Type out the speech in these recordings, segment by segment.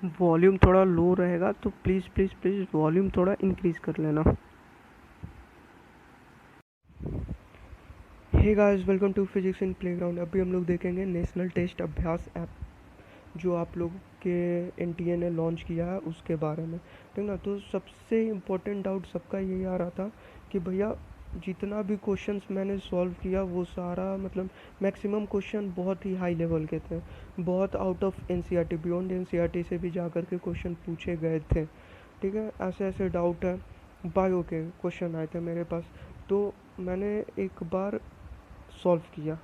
Volume थोड़ा low रहेगा तो प्लीज़ प्लीज़ प्लीज़ वॉल्यूम थोड़ा इंक्रीज़ कर लेना। Hey guys, welcome to physics in playground. अभी हम लोग देखेंगे नेशनल टेस्ट अभ्यास ऐप जो आप लोग के एनटीए ने लॉन्च किया है उसके बारे में, ठीक ना। तो सबसे इम्पोर्टेंट डाउट सबका यही आ रहा था कि भैया जितना भी क्वेश्चंस मैंने सॉल्व किया वो सारा मतलब मैक्सिमम क्वेश्चन बहुत ही हाई लेवल के थे, बहुत out of NCERT, beyond NCERT से भी जाकर के क्वेश्चन पूछे गए थे, ठीक है। ऐसे ऐसे डाउट है, बायो के क्वेश्चन आए थे मेरे पास, तो मैंने एक बार सॉल्व किया,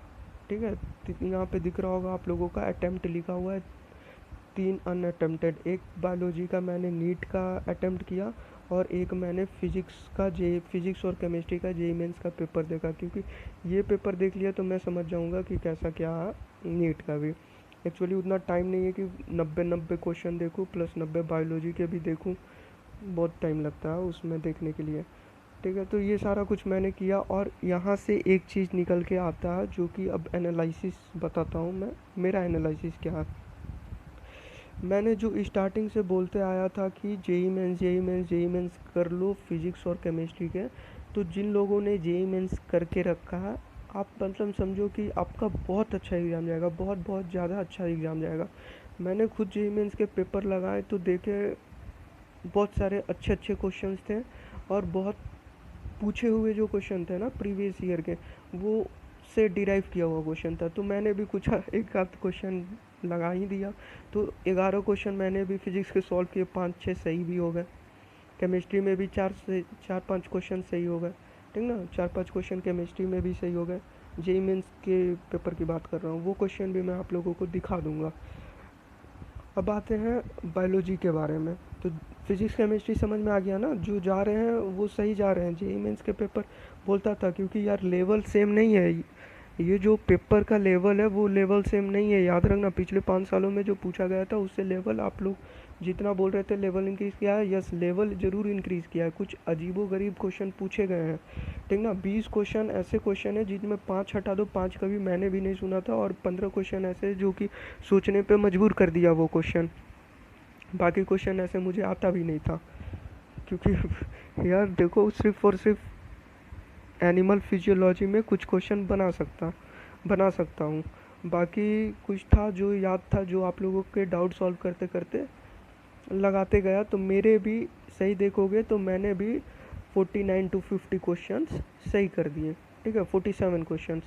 ठीक है। यहाँ पे दिख रहा होगा आप लोगों का अटेम्प्ट लिखा हुआ है 3 अनअटेम्प्टेड। एक बायोलॉजी का मैंने नीट का अटेम्प्ट किया और एक मैंने फिजिक्स और केमिस्ट्री का जेईई मेंस का पेपर देखा, क्योंकि ये पेपर देख लिया तो मैं समझ जाऊंगा कि कैसा क्या है नीट का भी। एक्चुअली उतना टाइम नहीं है कि 90 क्वेश्चन देखूँ प्लस 90 बायोलॉजी के भी देखूँ, बहुत टाइम लगता है उसमें देखने के लिए, ठीक है। तो ये सारा कुछ मैंने किया और यहाँ से एक चीज़ निकल के आता है जो कि अब एनालिसिस बताता हूँ मैं। मेरा एनालिसिस क्या है, मैंने जो स्टार्टिंग से बोलते आया था कि जेई मेंस कर लो फिजिक्स और केमिस्ट्री के, तो जिन लोगों ने जेई मेंस करके रखा है, आप मतलब समझो कि आपका बहुत अच्छा एग्ज़ाम जाएगा, बहुत बहुत ज़्यादा अच्छा एग्ज़ाम जाएगा। मैंने खुद जेई मेंस के पेपर लगाए तो देखे बहुत सारे अच्छे अच्छे क्वेश्चंस थे और बहुत पूछे हुए जो क्वेश्चन थे ना प्रीवियस ईयर के, वो से डिराइव किया हुआ क्वेश्चन था। तो मैंने भी कुछ एक आध क्वेश्चन लगा ही दिया, तो 11 क्वेश्चन मैंने भी फिजिक्स के सॉल्व किए, 5-6 सही भी हो गए। केमिस्ट्री में भी 4-5 क्वेश्चन सही हो गए, ठीक ना। 4-5 क्वेश्चन केमिस्ट्री में भी सही हो गए। जेई मेंस के पेपर की बात कर रहा हूँ, वो क्वेश्चन भी मैं आप लोगों को दिखा दूंगा। अब आते हैं बायोलॉजी के बारे में। तो फिजिक्स केमिस्ट्री समझ में आ गया ना, जो जा रहे हैं वो सही जा रहे हैं। जेईई मेंस के पेपर बोलता था, क्योंकि यार लेवल सेम नहीं है, ये जो पेपर का लेवल है वो लेवल सेम नहीं है। याद रखना, पिछले 5 सालों में जो पूछा गया था उससे लेवल आप लोग जितना बोल रहे थे लेवल इंक्रीज़ किया है, यस लेवल ज़रूर इंक्रीज़ किया है। कुछ अजीबो गरीब क्वेश्चन पूछे गए हैं, ठीक ना। 20 क्वेश्चन ऐसे क्वेश्चन है जिनमें 5 हटा दो, 5 कभी मैंने भी नहीं सुना था, और 15 क्वेश्चन ऐसे जो कि सोचने पे मजबूर कर दिया वो क्वेश्चन। बाकी क्वेश्चन ऐसे मुझे आता भी नहीं था, क्योंकि यार देखो, सिर्फ और सिर्फ एनिमल फिजियोलॉजी में कुछ क्वेश्चन बना सकता हूँ। बाकी कुछ था जो याद था, जो आप लोगों के डाउट सॉल्व करते करते लगाते गया, तो मेरे भी सही देखोगे तो मैंने भी 49 to 50 क्वेश्चंस सही कर दिए, ठीक है। 47 क्वेश्चंस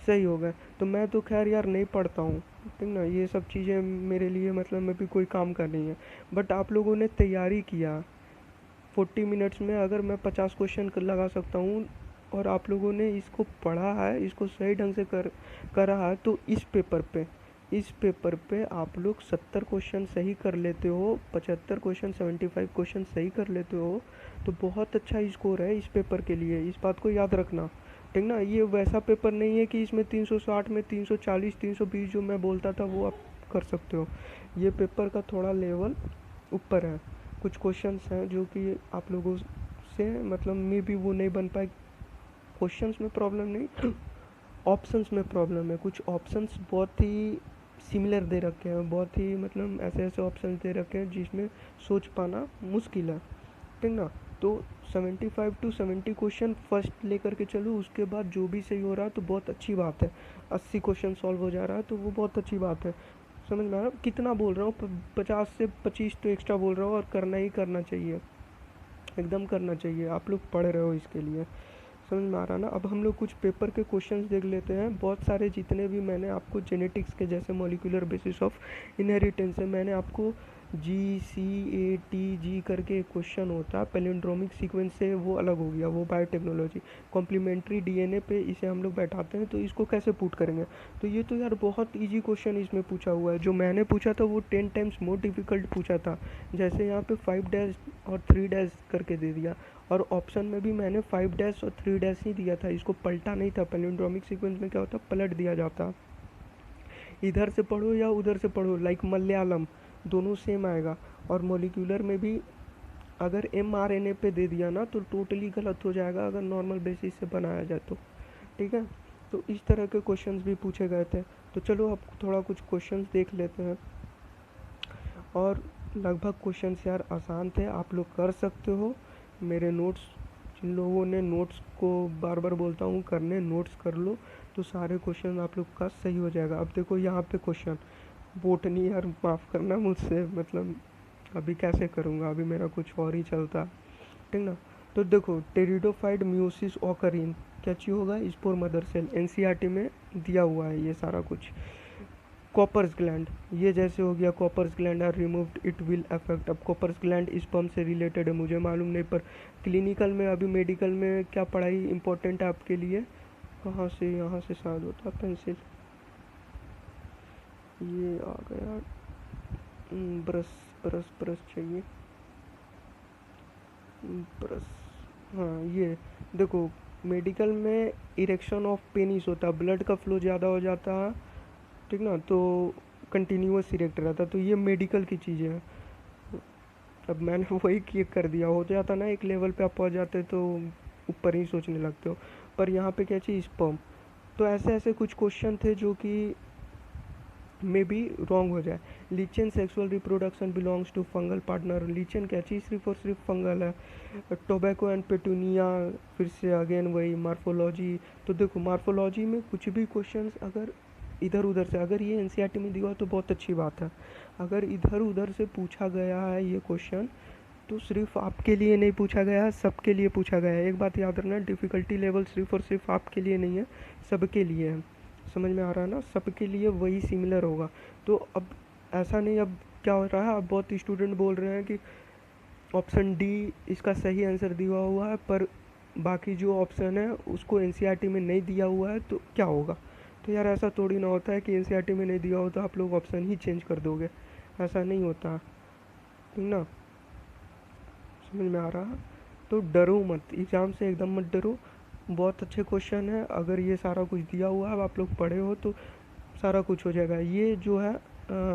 सही हो गए। तो मैं तो खैर यार नहीं पढ़ता हूँ, ठीक ना, ये सब चीज़ें मेरे लिए मतलब में भी कोई काम का नहीं है। बट आप लोगों ने तैयारी किया, 40 मिनट्स में अगर मैं 50 क्वेश्चन लगा सकता हूँ और आप लोगों ने इसको पढ़ा है, इसको सही ढंग से करा है, तो इस पेपर पे आप लोग 70 क्वेश्चन सही कर लेते हो, 75 क्वेश्चन 75 क्वेश्चन सही कर लेते हो, तो बहुत अच्छा स्कोर है इस पेपर के लिए। इस बात को याद रखना, ठीक ना। ये वैसा पेपर नहीं है कि इसमें 360 में 340 320 जो मैं बोलता था वो आप कर सकते हो। ये पेपर का थोड़ा लेवल ऊपर है। कुछ क्वेश्चंस हैं जो कि आप लोगों से मतलब मे भी वो नहीं बन पाए। क्वेश्चंस में प्रॉब्लम नहीं, ऑप्शंस में प्रॉब्लम है। कुछ ऑप्शंस बहुत ही सिमिलर दे रखे हैं, बहुत ही मतलब ऐसे ऐसे ऑप्शंस दे रखे हैं जिसमें सोच पाना मुश्किल है, ठीक ना। तो 75 to 70 क्वेश्चन फर्स्ट लेकर के चलो, उसके बाद जो भी सही हो रहा है तो बहुत अच्छी बात है। 80 क्वेश्चन सॉल्व हो जा रहा है तो वो बहुत अच्छी बात है। समझ में आ रहा, कितना बोल रहा हूँ, 50 से 25 तो एक्स्ट्रा बोल रहा हूँ, और करना ही करना चाहिए, एकदम करना चाहिए। आप लोग पढ़ रहे हो इसके लिए, समझ में आ रहा ना। अब हम लोग कुछ पेपर के क्वेश्चंस देख लेते हैं। बहुत सारे जितने भी मैंने आपको जेनेटिक्स के जैसे मॉलिक्यूलर बेसिस ऑफ इनहेरिटेंस है, मैंने आपको GCATG करके एक क्वेश्चन होता है पैलिंड्रोमिक सीक्वेंस से, वो अलग हो गया, वो बायोटेक्नोलॉजी। कॉम्प्लीमेंट्री डीएनए पे इसे हम लोग बैठाते हैं, तो इसको कैसे पुट करेंगे। तो ये तो यार बहुत इजी क्वेश्चन इसमें पूछा हुआ है। जो मैंने पूछा था वो 10 टाइम्स मोर डिफिकल्ट पूछा था। जैसे यहाँ पे 5 डैश और 3 डैश करके दे दिया, और ऑप्शन में भी मैंने 5 डैश और 3 डैश ही दिया था, इसको पलटा नहीं था। पैलिंड्रोमिक सीक्वेंस में क्या होता, पलट दिया जाता, इधर से पढ़ो या उधर से पढ़ो, लाइक मलयालम, दोनों सेम आएगा। और मोलिकुलर में भी अगर mRNA पे दे दिया ना तो टोटली गलत हो जाएगा, अगर नॉर्मल बेसिस से बनाया जाए तो, ठीक है। तो इस तरह के क्वेश्चंस भी पूछे गए थे। तो चलो अब थोड़ा कुछ क्वेश्चंस देख लेते हैं। और लगभग क्वेश्चंस यार आसान थे, आप लोग कर सकते हो। मेरे नोट्स, जिन लोगों ने नोट्स को बार बार बोलता हूँ करने, नोट्स कर लो तो सारे क्वेश्चन आप लोग का सही हो जाएगा। अब देखो यहाँ पे क्वेश्चन बोटनी, यार माफ़ करना मुझसे, मतलब अभी कैसे करूँगा, अभी मेरा कुछ और ही चलता, ठीक ना। तो देखो टेरिडोफाइट म्यूसिस ऑकरिन क्या चीज़ होगा, स्पोर मदर सेल, एनसीईआरटी में दिया हुआ है ये सारा कुछ। कॉपर्स ग्लैंड, ये जैसे हो गया Cowper's gland are removed it will affect. अब कॉपर्स ग्लैंड स्पर्म से रिलेटेड है, मुझे मालूम नहीं, पर क्लिनिकल में अभी मेडिकल में क्या पढ़ाई इंपॉर्टेंट है आपके लिए, कहाँ से, यहाँ से शायद होता पेंसिल, ये आ गया, ब्रश ब्रश ब्रश चाहिए, ब्रश, हाँ ये देखो, मेडिकल में इरेक्शन ऑफ पेनिस होता है, ब्लड का फ्लो ज़्यादा हो जाता है, ठीक ना, तो कंटिन्यूअस इरेक्ट रहता, तो ये मेडिकल की चीज़ें हैं। अब मैंने वही क्लिक कर दिया, हो जाता ना एक लेवल पे आप पहुंच जाते तो ऊपर ही सोचने लगते हो, पर यहाँ पे क्या चाहिए, स्पर्म। तो ऐसे ऐसे कुछ क्वेश्चन थे जो कि मे बी रॉन्ग हो जाए। Lichen sexual reproduction belongs to fungal partner, lichen क्या चीज़ सिर्फ और सिर्फ फंगल है। टोबैको एंड पेटूनिया, फिर से अगेन वही मार्फोलॉजी। तो देखो मार्फोलॉजी में कुछ भी क्वेश्चंस अगर इधर उधर से, अगर ये एनसीईआरटी में दिया हो तो बहुत अच्छी बात है, अगर इधर उधर से पूछा गया है ये क्वेश्चन तो सिर्फ आपके लिए नहीं पूछा गया है, सबके लिए पूछा गया है। एक बात याद रखना, डिफ़िकल्टी लेवल सिर्फ और सिर्फ आपके लिए नहीं है, सबके लिए है। समझ में आ रहा है ना, सबके लिए वही सिमिलर होगा। तो अब ऐसा नहीं, अब क्या हो रहा है, अब बहुत स्टूडेंट बोल रहे हैं कि ऑप्शन डी इसका सही आंसर दिया हुआ है, पर बाकी जो ऑप्शन है उसको एनसीईआरटी में नहीं दिया हुआ है, तो क्या होगा। तो यार ऐसा थोड़ी ना होता है कि एनसीईआरटी में नहीं दिया हो तो आप लोग ऑप्शन ही चेंज कर दोगे, ऐसा नहीं होता, ठीक ना। समझ में आ रहा है। तो डरो मत, एग्ज़ाम से एकदम मत डरो, बहुत अच्छे क्वेश्चन है, अगर ये सारा कुछ दिया हुआ है आप लोग पढ़े हो तो सारा कुछ हो जाएगा। ये जो है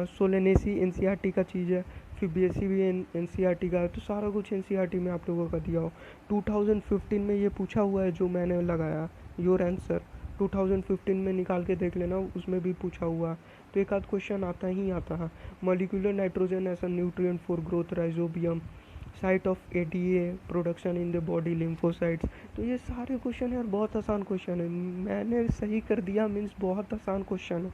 सोलेनेसी एनसीईआरटी का चीज़ है, फिर बीएससी भी एनसीईआरटी का है, तो सारा कुछ एनसीईआरटी में आप लोगों का दिया हो। 2015 में ये पूछा हुआ है जो मैंने लगाया, योर आंसर 2015 में निकाल के देख लेना, उसमें भी पूछा हुआ है, तो एक आध क्वेश्चन आता ही आता है। Molecular nitrogen as a nutrient for growth, rhizobium, site of ADA production in the body, lymphocytes. तो ये सारे क्वेश्चन यार बहुत आसान क्वेश्चन है, मैंने सही कर दिया मीन्स बहुत आसान क्वेश्चन है।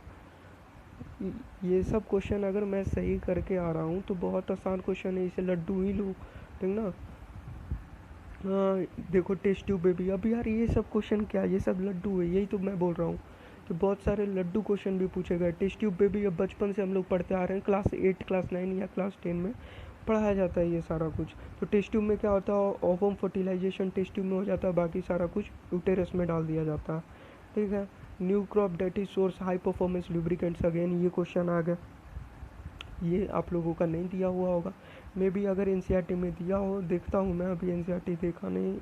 ये सब क्वेश्चन अगर मैं सही करके आ रहा हूँ तो बहुत आसान क्वेश्चन है, इसे लड्डू ही लो, ठीक ना। हाँ देखो टेस्ट ट्यूब बेबी, अब यार ये सब क्वेश्चन क्या, ये सब लड्डू है, यही तो मैं बोल रहा हूँ कि बहुत सारे लड्डू क्वेश्चन भी पूछे गए। टेस्ट ट्यूब बेबी अब बचपन से हम लोग पढ़ते आ रहे हैं, क्लास 8 क्लास 9 या क्लास 10 में पढ़ाया जाता है ये सारा कुछ। तो टेस्ट ट्यूब में क्या होता है, ओवम फर्टिलाइजेशन टेस्ट ट्यूब में हो जाता है, बाकी सारा कुछ यूटेरस में डाल दिया जाता है, ठीक है। New crop date is source high performance lubricants, again ये क्वेश्चन आ गया, ये आप लोगों का नहीं दिया हुआ होगा, मे बी अगर एनसीईआरटी में दिया हो, देखता हूँ मैं, अभी एनसीईआरटी देखा नहीं,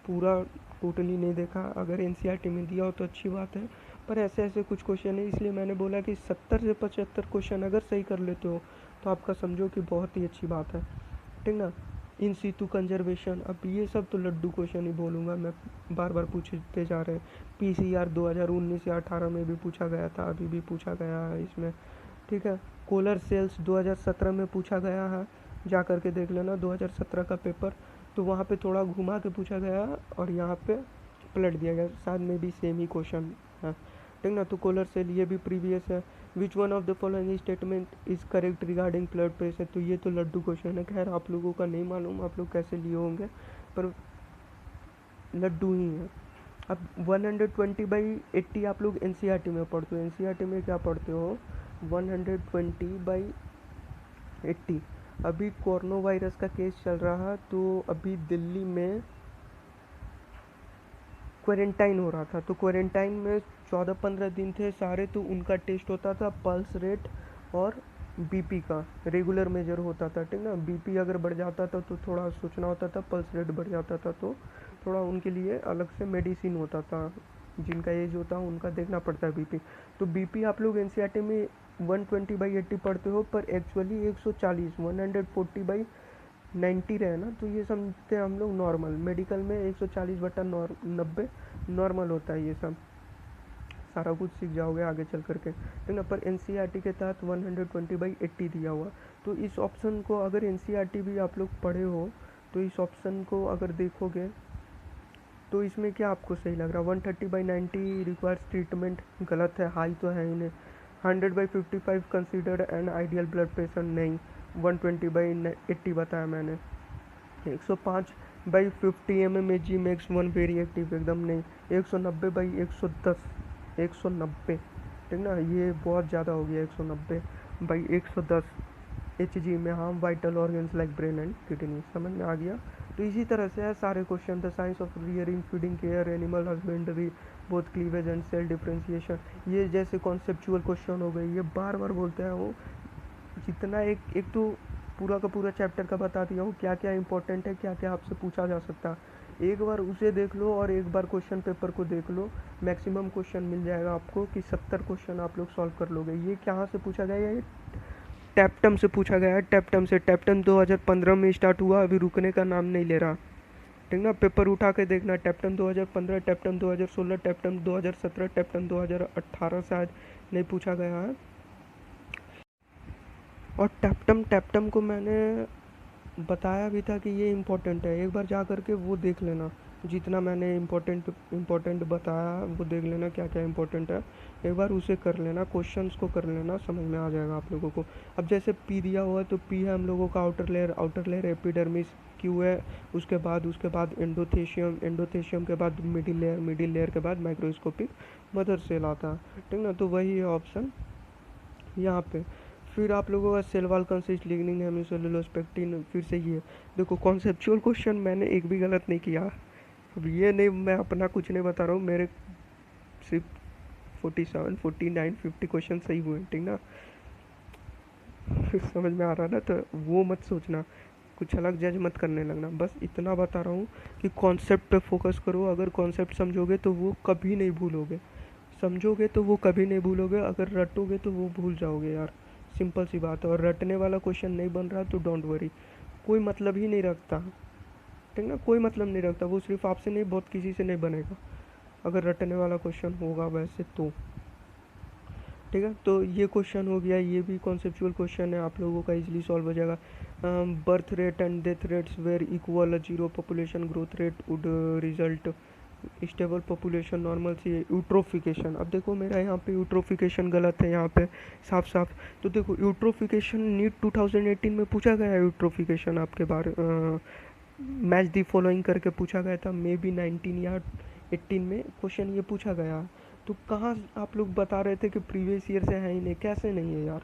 पूरा टोटली नहीं देखा, अगर एनसीईआरटी में दिया हो तो अच्छी बात है, पर ऐसे ऐसे कुछ क्वेश्चन है, इसलिए मैंने बोला कि 70 से 75 क्वेश्चन अगर सही कर लेते हो तो आपका समझो कि बहुत ही अच्छी बात है, ठीक ना। इन सीटू कंजर्वेशन, अब ये सब तो लड्डू क्वेश्चन ही बोलूँगा मैं, बार बार पूछते जा रहे हैं। पीसीआर 2019 या 18 में भी पूछा गया था, अभी भी पूछा गया है इसमें, ठीक है। कोलर सेल्स 2017 में पूछा गया है, जा कर के देख लेना 2017 का पेपर, तो वहाँ पे थोड़ा घुमा के पूछा गया और यहाँ पे पलट दिया गया, साथ में भी सेम ही क्वेश्चन है, ठीक ना। तो कोलर सेल ये भी प्रीवियस है। Which one of the following statement is correct regarding blood pressure, तो ये तो लड्डू क्वेश्चन है, खैर आप लोगों का नहीं मालूम आप लोग कैसे लिए होंगे, पर लड्डू ही है। अब 120/80 आप लोग एनसीईआरटी में पढ़ते हो, एनसीईआरटी में क्या पढ़ते हो, 120/80। अभी कोरोना वायरस का केस चल रहा है, तो अभी दिल्ली में क्वारंटाइन हो रहा था, तो क्वारंटाइन में 14-15 दिन थे सारे, तो उनका टेस्ट होता था, पल्स रेट और बीपी का रेगुलर मेजर होता था, ठीक ना। बीपी अगर बढ़ जाता था तो थोड़ा सोचना होता था, पल्स रेट बढ़ जाता था तो थोड़ा उनके लिए अलग से मेडिसिन होता था, जिनका एज होता है उनका देखना पड़ता है बीपी। तो बीपी आप लोग एनसीईआरटी में 120/80 पढ़ते हो, पर एक्चुअली 140 140/90 रहे ना, तो ये समझते हैं हम लोग नॉर्मल, मेडिकल में 140/90 नॉर्मल होता है ये सब, सारा कुछ सीख जाओगे आगे चल करके, ठीक ना। पर एनसीईआरटी के तहत 120/80 दिया हुआ, तो इस ऑप्शन को अगर एनसीईआरटी भी आप लोग पढ़े हो तो इस ऑप्शन को अगर देखोगे तो इसमें क्या आपको सही लग रहा है? 130/90 रिक्वायर्स ट्रीटमेंट, गलत है, हाई तो है ही नहीं। 100/55 consider an ideal blood pressure, नहीं। 120/80 बताया मैंने। 105/50 mmHg max one very active, एकदम नहीं। 190/110, 190, ठीक ना, ये बहुत ज़्यादा हो गया। 190/110 HG में, हाँ, vital organs like brain and kidney, समझ में आ गया। तो इसी तरह से है सारे question. The science of rearing, feeding care, animal husbandry, both cleavage and cell differentiation, ये जैसे कॉन्सेप्चुअल क्वेश्चन हो गए, ये बार बार बोलते हैं वो। जितना एक तो पूरा का पूरा चैप्टर का बता दिया हूँ क्या क्या इंपॉर्टेंट है, क्या क्या आपसे पूछा जा सकता है। एक बार उसे देख लो और एक बार क्वेश्चन पेपर को देख लो, मैक्सिमम क्वेश्चन मिल जाएगा आपको कि 70 क्वेश्चन आप लोग सॉल्व कर लोगे। ये कहाँ से पूछा गया है? ये टैप्टम से पूछा गया है, टैप्टम से। टैप्टम 2015 में स्टार्ट हुआ, अभी रुकने का नाम नहीं ले रहा, ठीक ना। पेपर उठा के देखना, टैप्टम 2015, टैप्टम 2016, टैप्टम 2017, टैप्टम 2018 शायद नहीं पूछा गया है। और टैप्टम टैप्टम को मैंने बताया भी था कि ये इम्पोर्टेंट है, एक बार जा करके वो देख लेना। जितना मैंने इम्पोर्टेंट बताया वो देख लेना, क्या क्या इम्पोर्टेंट है, एक बार उसे कर लेना, क्वेश्चंस को कर लेना, समझ में आ जाएगा आप लोगों को। अब जैसे पी दिया हुआ है तो पी है हम लोगों का आउटर लेयर एपिडर्मिस, क्यू है उसके बाद एंडोथेशियम के बाद मिडिल लेयर के बाद माइक्रोस्कोपिक मदर सेल आता है, ठीक ना। तो वही है ऑप्शन यहाँ पे। फिर आप लोगों का cell wall consist, lignin, hemicellulose, pectin, फिर से ये देखो कॉन्सेप्चुअल क्वेश्चन मैंने एक भी गलत नहीं किया। अब ये नहीं, मैं अपना कुछ नहीं बता रहा हूँ, मेरे सिर्फ 47, 49, 50 क्वेश्चन सही हुए, ठीक ना। समझ में आ रहा ना, तो वो मत सोचना, कुछ अलग जज मत करने लगना। बस इतना बता रहा हूँ कि कॉन्सेप्ट पे फोकस करो। अगर कॉन्सेप्ट समझोगे तो वो कभी नहीं भूलोगे, समझोगे तो वो कभी नहीं भूलोगे, अगर रटोगे तो वो भूल जाओगे यार, सिंपल सी बात है। और रटने वाला क्वेश्चन नहीं बन रहा तो डोंट वरी, कोई मतलब ही नहीं रखता, ठीक ना, कोई मतलब नहीं रखता, वो सिर्फ आपसे नहीं बहुत किसी से नहीं बनेगा अगर रटने वाला क्वेश्चन होगा वैसे तो, ठीक है। तो ये क्वेश्चन हो गया, ये भी कॉन्सेप्चुअल क्वेश्चन है, आप लोगों का इजीली सॉल्व हो जाएगा। Birth rate and death rates were equal, zero population growth rate would result stable population normal see eutrophication. अब देखो मेरा यहाँ पे यूट्रोफिकेशन गलत है यहाँ पे साफ साफ। तो देखो यूट्रोफिकेशन नीट 2018 में पूछा गया है, यूट्रोफिकेशन आपके बारे मैच दी फॉलोइंग करके पूछा गया था, मे बी 19 या 18 में क्वेश्चन ये पूछा गया। तो कहाँ आप लोग बता रहे थे कि प्रीवियस ईयर से है ही नहीं, कैसे नहीं है यार,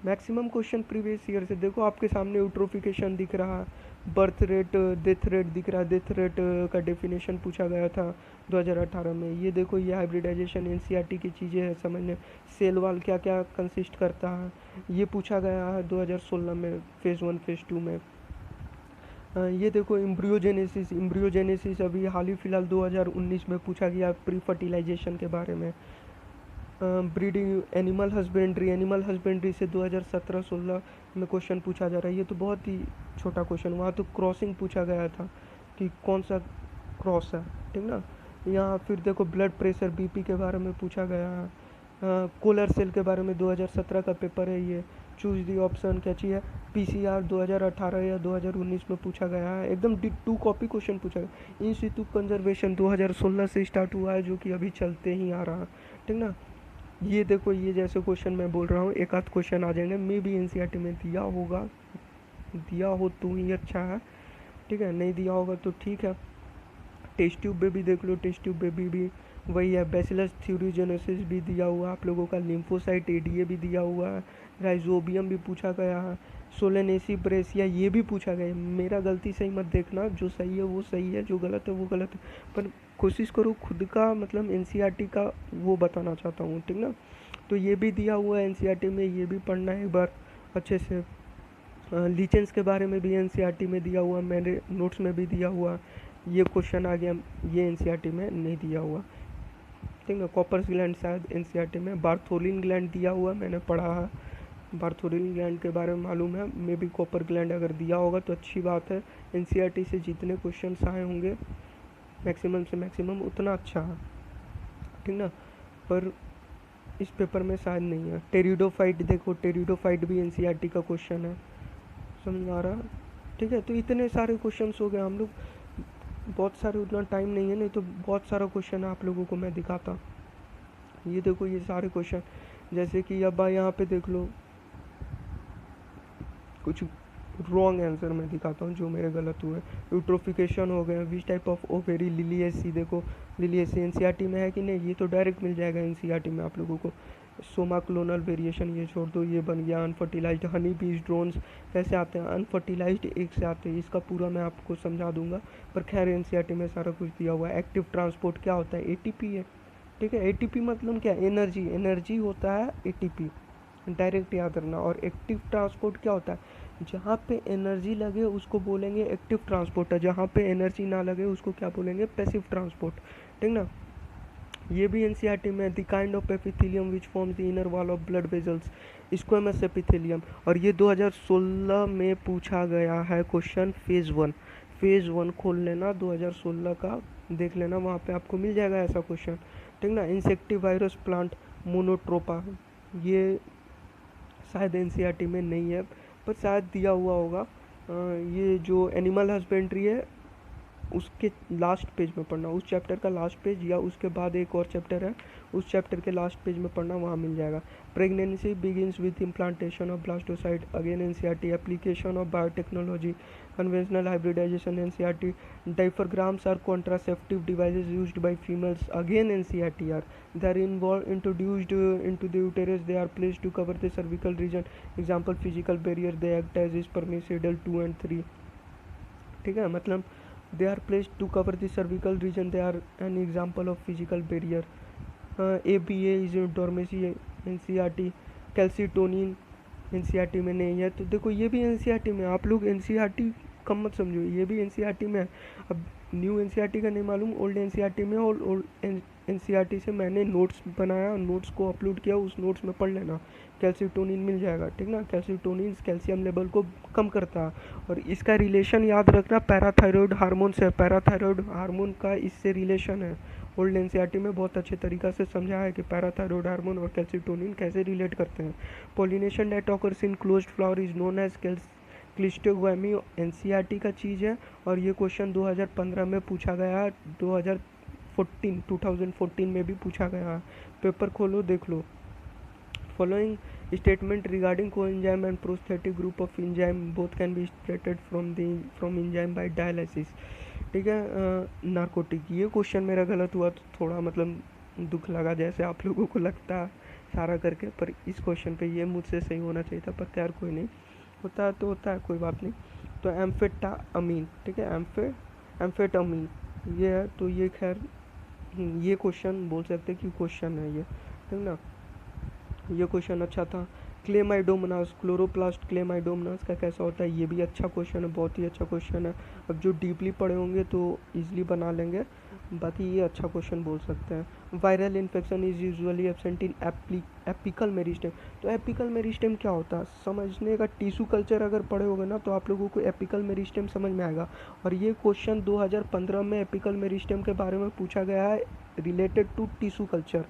मैक्सिमम क्वेश्चन प्रीवियस ईयर से। देखो आपके सामने यूट्रोफिकेशन दिख रहा है, बर्थ रेट, डेथ रेट दिख रहा है, डेथ रेट का डेफिनेशन पूछा गया था 2018 में। ये देखो ये हाइब्रिडाइजेशन एनसीईआरटी की चीज़ें हैं समझने, सेल वाल क्या क्या कंसिस्ट करता है ये पूछा गया है 2016 में फेज़ 1 फेज़ 2 में। ये देखो इम्ब्रियोजेनेसिस अभी हाल ही फिलहाल 2019 में पूछा गया प्री फर्टिलाइजेशन के बारे में। ब्रीडिंग, एनिमल हस्बेंड्री से 2017-16 में क्वेश्चन पूछा जा रहा है। ये तो बहुत ही छोटा क्वेश्चन, वहाँ तो क्रॉसिंग पूछा गया था कि कौन सा क्रॉस है, ठीक ना। यहाँ फिर देखो ब्लड प्रेशर बीपी के बारे में पूछा गया है। कोलर सेल के बारे में 2017 का पेपर है ये। चूज दी ऑप्शन क्या चाहिए, पीसीआर 2018 या 2019 में पूछा गया है, एकदम 2 कॉपी क्वेश्चन पूछा गया। इन सितु कंजर्वेशन 2016 से स्टार्ट हुआ है जो कि अभी चलते ही आ रहा है, ठीक ना। ये देखो ये जैसे क्वेश्चन मैं बोल रहा हूँ एक आध क्वेश्चन आ जाएंगे, मे भी एनसीईआरटी में दिया होगा, दिया हो तो ही अच्छा है, ठीक है, नहीं दिया होगा तो ठीक है। टेस्ट ट्यूब बेबी देख लो, टेस्ट ट्यूब बेबी भी वही है। बैसिलस थ्यूरिजेनेसिस भी दिया हुआ आप लोगों का, लिम्फोसाइट एडीए भी दिया हुआ है, राइजोबियम भी पूछा गया है, सोलेनेसी ब्रेसिया ये भी पूछा गया है। मेरा गलती सही मत देखना, जो सही है वो सही है, जो गलत है वो गलत है, पर कोशिश करो खुद का मतलब एनसीईआरटी का वो बताना चाहता हूँ, ठीक ना। तो ये भी दिया हुआ है एनसीईआरटी में, ये भी पढ़ना है एक बार अच्छे से। लीचेंस के बारे में भी एनसीईआरटी में दिया हुआ, मेरे नोट्स में भी दिया हुआ, ये क्वेश्चन आ गया, ये एनसीईआरटी में नहीं दिया हुआ, ठीक है। कॉपर्स ग्लैंड शायद एनसीईआरटी में, बार्थोलिन ग्लैंड दिया हुआ मैंने पढ़ा है, बार्थोलिन ग्लैंड के बारे में मालूम है, मे बी कॉपर ग्लैंड अगर दिया होगा तो अच्छी बात है। एनसीईआरटी से जितने क्वेश्चन आए होंगे मैक्सिमम से मैक्सिमम उतना अच्छा है, ठीक ना। पर इस पेपर में शायद नहीं है। टेरिडोफाइट देखो, टेरिडोफाइट भी एनसीईआरटी का क्वेश्चन है, समझ में आ रहा है? ठीक है, तो इतने सारे क्वेश्चंस हो गए हम लोग, बहुत सारे, उतना टाइम नहीं है, नहीं तो बहुत सारा क्वेश्चन आप लोगों को मैं दिखाता। ये देखो ये सारे क्वेश्चन, जैसे कि अब यहाँ पे देख लो कुछ रॉन्ग आंसर मैं दिखाता हूँ जो मेरे गलत हुए। यूट्रोफिकेशन हो गया, which type of ovary Liliaceae, देखो लिलिएसी एनसीईआरटी में है कि नहीं, ये तो डायरेक्ट मिल जाएगा एनसीईआरटी में आप लोगों को। सोमा क्लोनल वेरिएशन ये छोड़ दो, ये बन गया। अनफर्टिलाइज्ड हनी बीज ड्रोन्स कैसे आते हैं, अनफर्टिलाइज्ड एग से आते हैं, इसका पूरा मैं आपको समझा दूंगा, पर खैर एनसीईआरटी में सारा कुछ दिया हुआ है। एक्टिव ट्रांसपोर्ट क्या होता है, एटीपी है, ठीक है। एटीपी मतलब क्या, एनर्जी, एनर्जी होता है एटीपी, डायरेक्ट याद रखना। और एक्टिव ट्रांसपोर्ट क्या होता है, जहाँ पे एनर्जी लगे उसको बोलेंगे एक्टिव ट्रांसपोर्ट है, जहाँ पे एनर्जी ना लगे उसको क्या बोलेंगे, पैसिव ट्रांसपोर्ट, ठीक ना। ये भी एनसीईआरटी में, the kind of epithelium which forms the inner wall of blood vessels, squamous epithelium. और ये 2016 में पूछा गया है क्वेश्चन, फेज़ वन खोल लेना 2016 का, देख लेना, वहाँ पे आपको मिल जाएगा ऐसा क्वेश्चन, ठीक ना। इंसेक्टिवायरस प्लांट मोनोट्रोपा, ये शायद एनसीईआरटी में नहीं है, पर शायद दिया हुआ होगा। ये जो एनिमल हस्बेंड्री है उसके लास्ट पेज में पढ़ना, उस चैप्टर का लास्ट पेज, या उसके बाद एक और चैप्टर है उस चैप्टर के लास्ट पेज में पढ़ना, वहाँ मिल जाएगा। Pregnancy begins with implantation of blastocyst, again NCERT. Application of biotechnology, conventional hybridisation, NCERT. Diaphragms are contraceptive devices used by females, again NCERT are. They are introduced into the uterus, they are placed to cover the cervical region, example physical barrier, they act as spermicidal 2 and 3, ठीक है। मतलब they are placed to cover the cervical region, they are an example of physical barrier. ABA is dormancy, NCERT. Calcitonin NCERT में नहीं है, तो देखो ये भी एनसीईआरटी में, आप लोग एनसीईआरटी कम मत समझो, ये भी एनसीईआरटी में है। अब न्यू एनसीईआरटी का नहीं मालूम, ओल्ड एनसीईआरटी में, और ओल्ड एनसीईआरटी से मैंने नोट्स बनाया, नोट्स को अपलोड किया, उस नोट्स में पढ़ लेना, कैल्सीटोनिन मिल जाएगा, ठीक ना। कैल्सीटोनिन कैल्शियम लेवल को कम करता है, और इसका रिलेशन याद रखना पैराथायरॉयड हार्मोन से, पैराथायरॉयड हार्मोन का इससे रिलेशन है। ओल्ड एनसीईआरटी में बहुत अच्छे तरीक़ा से समझा है कि पैराथायरॉयड हार्मोन और कैल्सीटोनिन कैसे रिलेट करते हैं। Pollination that occurs in closed flower is known as cleistogamy, NCERT का चीज़ है, और ये क्वेश्चन 2015 में पूछा गया है, 2014 में भी पूछा गया है, पेपर खोलो देख लो। Following statement regarding coenzyme and prosthetic group of enzyme both can be extracted from enzyme by dialysis, ठीक है। नार्कोटिक, ये क्वेश्चन मेरा गलत हुआ तो थोड़ा मतलब दुख लगा, जैसे आप लोगों को लगता है सारा करके, पर इस क्वेश्चन पे ये मुझसे सही होना चाहिए था, पर खैर कोई नहीं, होता है तो होता है, कोई बात नहीं। तो एम्फेटामीन, ठीक है, एम्फेटामीन ये है, तो ये खैर ये क्वेश्चन बोल सकते कि क्वेश्चन है ये, ठीक ना, ये क्वेश्चन अच्छा था। क्लेमाइडोमोनास, क्लोरोप्लास्ट क्लेमाइडोमोनास का कैसा होता है, ये भी अच्छा क्वेश्चन है, बहुत ही अच्छा क्वेश्चन है। अब जो डीपली पढ़े होंगे तो ईजिली बना लेंगे, बाकी ये अच्छा क्वेश्चन बोल सकते हैं। Viral infection is usually absent in apical meristem, तो एपिकल मेरिस्टेम क्या होता है समझने का, टिश्यू कल्चर अगर पढ़े होगे ना तो आप लोगों को एपिकल मेरिस्टेम समझ में आएगा। और ये क्वेश्चन 2015 में एपिकल मेरिस्टेम के बारे में पूछा गया है, रिलेटेड टू टिश्यू कल्चर,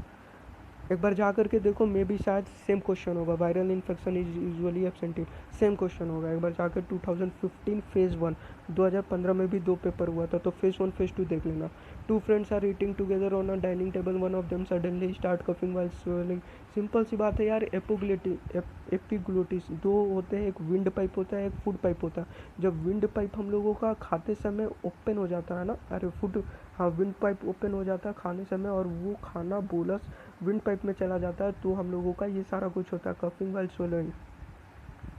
एक बार जा करके देखो, मे बी शायद सेम क्वेश्चन होगा। Viral infection is usually absent, same question होगा, एक बार जाकर 2015 फेज़ 1, 2015 में भी 2 पेपर हुआ था, तो फेज़ 1 फेज़ 2 देख लेना। Two friends are eating together on a dining table, one of them suddenly start coughing while swallowing, simple सी बात है यार, एपिग्लोटिस, दो होते हैं, एक विंड पाइप होता है, एक फूड पाइप होता है। जब विंड पाइप हम लोगों का खाते समय ओपन हो जाता है ना, अरे फूड, हाँ विंड पाइप ओपन हो जाता है खाने समय, और वो खाना बोलस विंड पाइप में चला जाता है, तो हम लोगों का ये सारा कुछ होता है, कफिंग वाइल स्वेलिंग,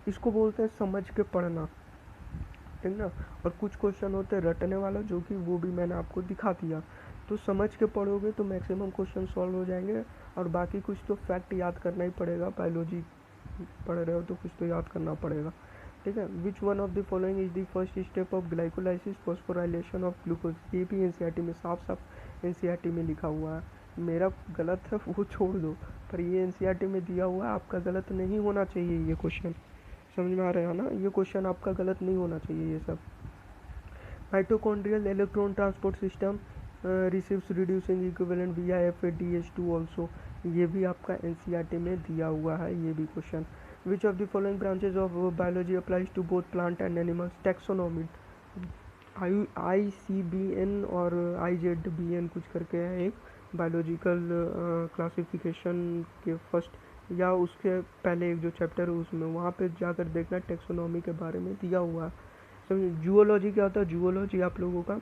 इसको बोलते हैं समझ के पढ़ना, ठीक ना। और कुछ क्वेश्चन होते हैं रटने वाला, जो कि वो भी मैंने आपको दिखा दिया, तो समझ के पढ़ोगे तो मैक्सिमम क्वेश्चन सॉल्व हो जाएंगे। और बाकी कुछ तो फैक्ट याद करना ही पड़ेगा, बायोलॉजी पढ़ रहे हो तो कुछ तो याद करना पड़ेगा, ठीक है। Which one of the following is the first step of glycolysis, phosphorylation of glucose, ये भी एनसीईआरटी में साफ साफ एनसीईआरटी में लिखा हुआ है, मेरा गलत है वो छोड़ दो, पर ये एनसीईआरटी में दिया हुआ है, आपका गलत नहीं होना चाहिए ये क्वेश्चन, समझ में आ रहा है ना, ये क्वेश्चन आपका गलत नहीं होना चाहिए ये सब। Mitochondrial electron transport system receives reducing equivalent विया FADH2 ऑल्सो, ये भी आपका एनसीईआरटी में दिया हुआ है ये भी question. Which of the following branches of biology applies to both plant and animals, taxonomy, ICBN और IZBN कुछ करके है एक बायोलॉजिकल क्लासिफिकेशन के फर्स्ट या उसके पहले एक जो चैप्टर है उसमें, वहाँ पे जाकर देखना टेक्सोनॉमी के बारे में दिया हुआ है। समझिए जूलॉजी क्या होता है, जूलॉजी आप लोगों का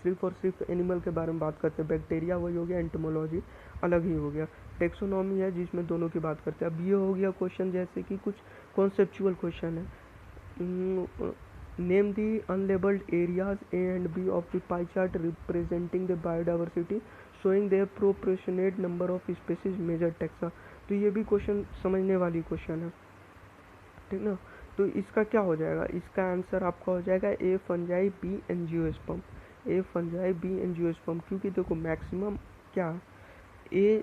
सिर्फ और सिर्फ एनिमल के बारे में बात करते हैं, बैक्टीरिया वही हो गया, एंटोमोलॉजी अलग ही हो गया, टेक्सोनॉमी है जिसमें दोनों की बात करते हैं। अब ये हो गया क्वेश्चन जैसे कि कुछ कॉन्सेप्चुअल क्वेश्चन है। Name the unlabelled areas A and B of the pie chart representing the biodiversity showing their proportionate number of species major taxa. तो ये भी क्वेश्चन समझने वाली क्वेश्चन है, ठीक ना। तो इसका क्या हो जाएगा, इसका आंसर आपका हो जाएगा ए फंजाई बी एंजियोस्पर्म, ए फंजाई बी एंजियोस्पर्म। क्योंकि देखो मैक्सिमम क्या ए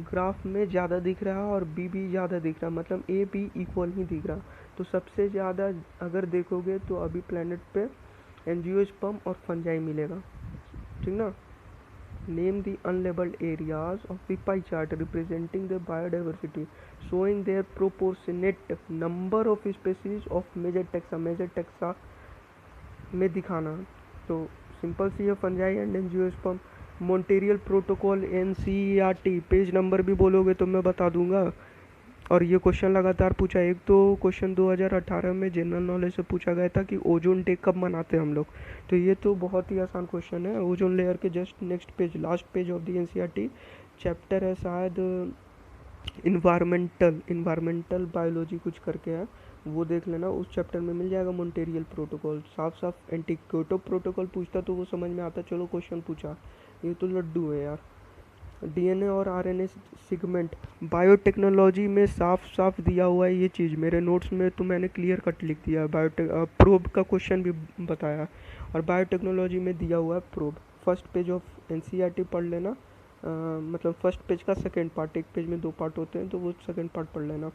ग्राफ में ज़्यादा दिख रहा है और बी भी ज़्यादा दिख रहा है, मतलब ए बी इक्वल ही दिख रहा। तो सबसे ज़्यादा अगर देखोगे तो अभी प्लेनेट पे एंजियोस्पर्म और फंजाई मिलेगा, ठीक ना। Name the unlabelled areas of the pie chart representing the biodiversity showing their proportionate number of species of major taxa में दिखाना। तो सिंपल सी है fungi and angiosperm. Montreal protocol NCERT page number भी बोलोगे तो मैं बता दूंगा। और ये क्वेश्चन लगातार पूछा, एक तो क्वेश्चन 2018 में जनरल नॉलेज से पूछा गया था कि ओजोन डे कब मनाते हैं हम लोग। तो ये तो बहुत ही आसान क्वेश्चन है। ओजोन लेयर के just next page, last page of the NCERT chapter है शायद इन्वायरमेंटल बायोलॉजी कुछ करके है, वो देख लेना, उस चैप्टर में मिल जाएगा मॉन्टेरियल प्रोटोकॉल। साफ साफ एंटी क्योटो प्रोटोकॉल पूछता तो वो समझ में आता, चलो क्वेश्चन पूछा, ये तो लड्डू है यार। डीएनए और आरएनए सेगमेंट बायोटेक्नोलॉजी में साफ साफ दिया हुआ है ये चीज़, मेरे नोट्स में तो मैंने क्लियर कट लिख दिया है। प्रोब का क्वेश्चन भी बताया और बायोटेक्नोलॉजी में दिया हुआ है probe. First page of NCERT पढ़ लेना, मतलब फर्स्ट पेज का सेकंड पार्ट, एक पेज में 2 पार्ट होते हैं तो वो सेकंड पार्ट पढ़ लेना,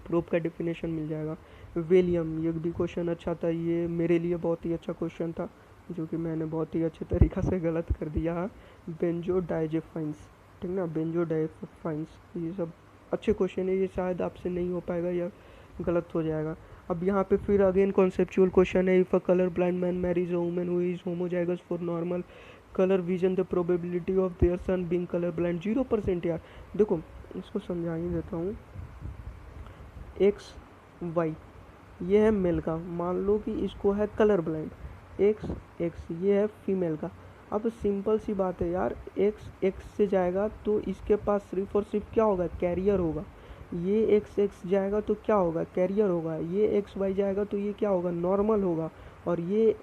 प्रोब का डेफिनेशन मिल जाएगा। वेलियम, ये भी क्वेश्चन अच्छा था, ये मेरे लिए बहुत ही अच्छा क्वेश्चन था जो कि मैंने बहुत ही अच्छे तरीक़ा से गलत कर दिया है। बेंजोडाइजेपाइंस, ठीक ना, बेंजोडाइजेपाइंस, ये सब अच्छे क्वेश्चन है, ये शायद आपसे नहीं हो पाएगा या गलत हो जाएगा। अब यहाँ पे फिर अगेन कॉन्सेप्चुअल क्वेश्चन है। If a colour blind man marries a woman who is homozygous for normal colour vision the probability of their son being colour blind 0%। यार देखो इसको समझा ही देता हूँ। एक्स वाई ये है मेल का, मान लो कि इसको है कलर ब्लाइंड, एक्स एक्स ये है फीमेल का। अब सिंपल सी बात है यार, एक्स एक्स से जाएगा तो इसके पास सिर्फ और सिर्फ क्या होगा, कैरियर होगा। ये एक्स एक्स जाएगा तो क्या होगा, कैरियर होगा। ये एक्स वाई जाएगा तो ये क्या होगा, नॉर्मल होगा। और ये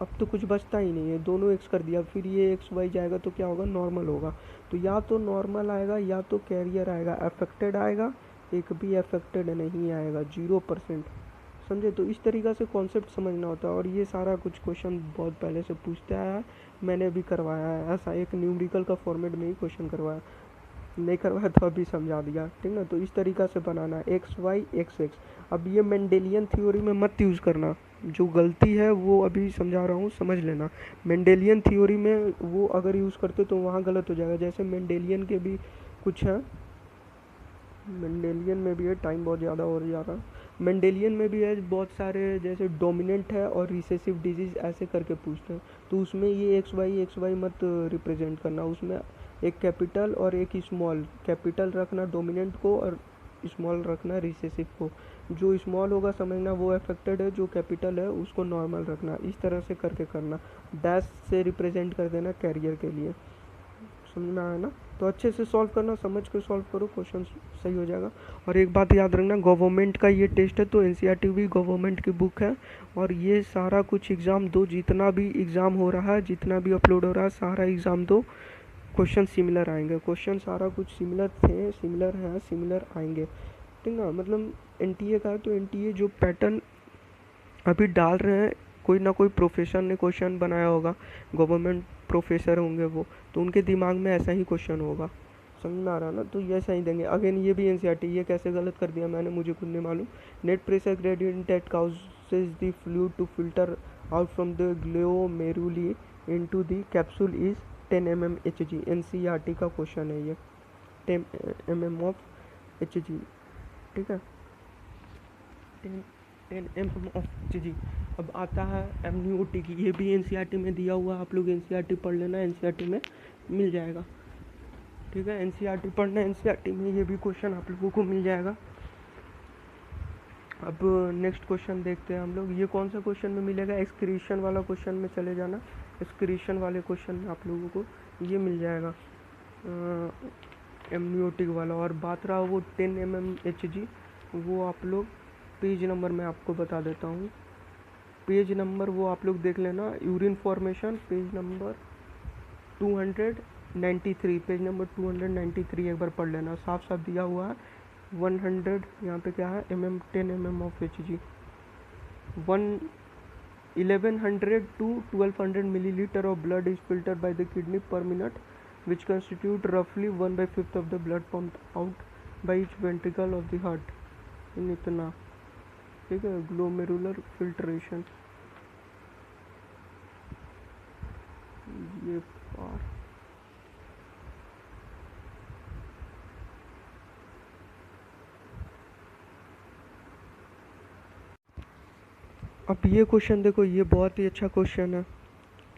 अब तो कुछ बचता ही नहीं है, दोनों एक्स कर दिया, फिर ये एक्स वाई जाएगा तो क्या होगा, नॉर्मल होगा। तो या तो नॉर्मल आएगा या तो कैरियर आएगा, अफेक्टेड आएगा, एक भी अफेक्टेड नहीं आएगा, 0%। समझे। तो इस तरीक़ा से कॉन्सेप्ट समझना होता है। और ये सारा कुछ क्वेश्चन बहुत पहले से पूछता है, मैंने अभी करवाया है ऐसा, एक न्यूमेरिकल का फॉर्मेट में ही क्वेश्चन करवाया, नहीं करवाया तो अभी समझा दिया, ठीक ना। तो इस तरीक़ा से बनाना एक्स वाई एक्स एक्स। अब ये मेंडेलियन थ्योरी में मत यूज़ करना, जो गलती है वो अभी समझा रहा हूँ, समझ लेना। मेंडेलियन थ्योरी में वो अगर यूज़ करते तो वहाँ गलत हो जाएगा। जैसे मेंडेलियन के भी कुछ है, मेंडेलियन में भी है, टाइम बहुत ज़्यादा हो जा रहा है। मेंडेलियन में भी है बहुत सारे, जैसे डोमिनेंट है और रिसेसिव डिजीज़ ऐसे करके पूछते हैं। तो उसमें ये एक्स वाई मत रिप्रेजेंट करना, उसमें एक कैपिटल और एक स्मॉल, कैपिटल रखना डोमिनेंट को और स्मॉल रखना रिसेसिव को। जो स्मॉल होगा समझना वो अफेक्टेड है, जो कैपिटल है उसको नॉर्मल रखना, इस तरह से करके करना। डैश से रिप्रेजेंट कर देना कैरियर के लिए, समझ में आया ना। तो अच्छे से सॉल्व करना, समझ के सॉल्व करो, क्वेश्चन सही हो जाएगा। और एक बात याद रखना, गवर्नमेंट का ये टेस्ट है तो एनसीईआरटी भी गवर्नमेंट की बुक है। और ये सारा कुछ एग्ज़ाम दो, जितना भी एग्ज़ाम हो रहा है, जितना भी अपलोड हो रहा है, सारा एग्ज़ाम दो, क्वेश्चन सिमिलर आएंगे। क्वेश्चन सारा कुछ सिमिलर थे, सिमिलर हैं, सिमिलर आएंगे, ठीक ना। मतलब एनटीए का है तो एनटीए जो पैटर्न अभी डाल रहे हैं, कोई ना कोई प्रोफेसर ने क्वेश्चन बनाया होगा, गवर्नमेंट प्रोफेसर होंगे वो, तो उनके दिमाग में ऐसा ही क्वेश्चन होगा, समझ में आ रहा ना। तो ये ऐसा ही देंगे। अगेन ये भी एनसीईआरटी, ये कैसे गलत कर दिया मैंने, मुझे खुद नहीं मालूम। Net pressure gradient that causes the fluid to filter out from the glomeruli into the capsule is 10 mm Hg, NCERT का क्वेश्चन है ये, 10 mm ऑफ Hg, ठीक है, 10 mm ऑफ Hg। अब आता है MNOT की, ये भी NCERT में दिया हुआ, आप लोग NCERT पढ़ लेना, NCERT में मिल जाएगा, ठीक है, NCERT पढ़ना, NCERT में ये भी क्वेश्चन आप लोगों को मिल जाएगा। अब नेक्स्ट क्वेश्चन देखते हैं हम लोग, ये कौन सा क्वेश्चन में मिलेगा, एक्सक्रीशन वाला क्वेश्चन में चले जाना, एक्सक्रीशन वाले क्वेश्चन में आप लोगों को ये मिल जाएगा एमनियोटिक वाला। और बात रहा वो 10 mm Hg, वो आप लोग पेज नंबर मैं आपको बता देता हूँ, पेज नंबर वो आप लोग देख लेना, urine formation page number 293, page number 293 एक बार पढ़ लेना, साफ साफ दिया हुआ है 100, यहाँ पे क्या है 10 mm of Hg, 1100 to 1200 milliliter of blood is filtered by the kidney per minute, which constitute roughly 1/5 of the blood pumped out by each ventricle of the heart in इतना, ठीक है, ग्लोमेरुलर फिल्ट्रेशन, ये पार अब ये question देखो, ये बहुत ही अच्छा क्वेश्चन है।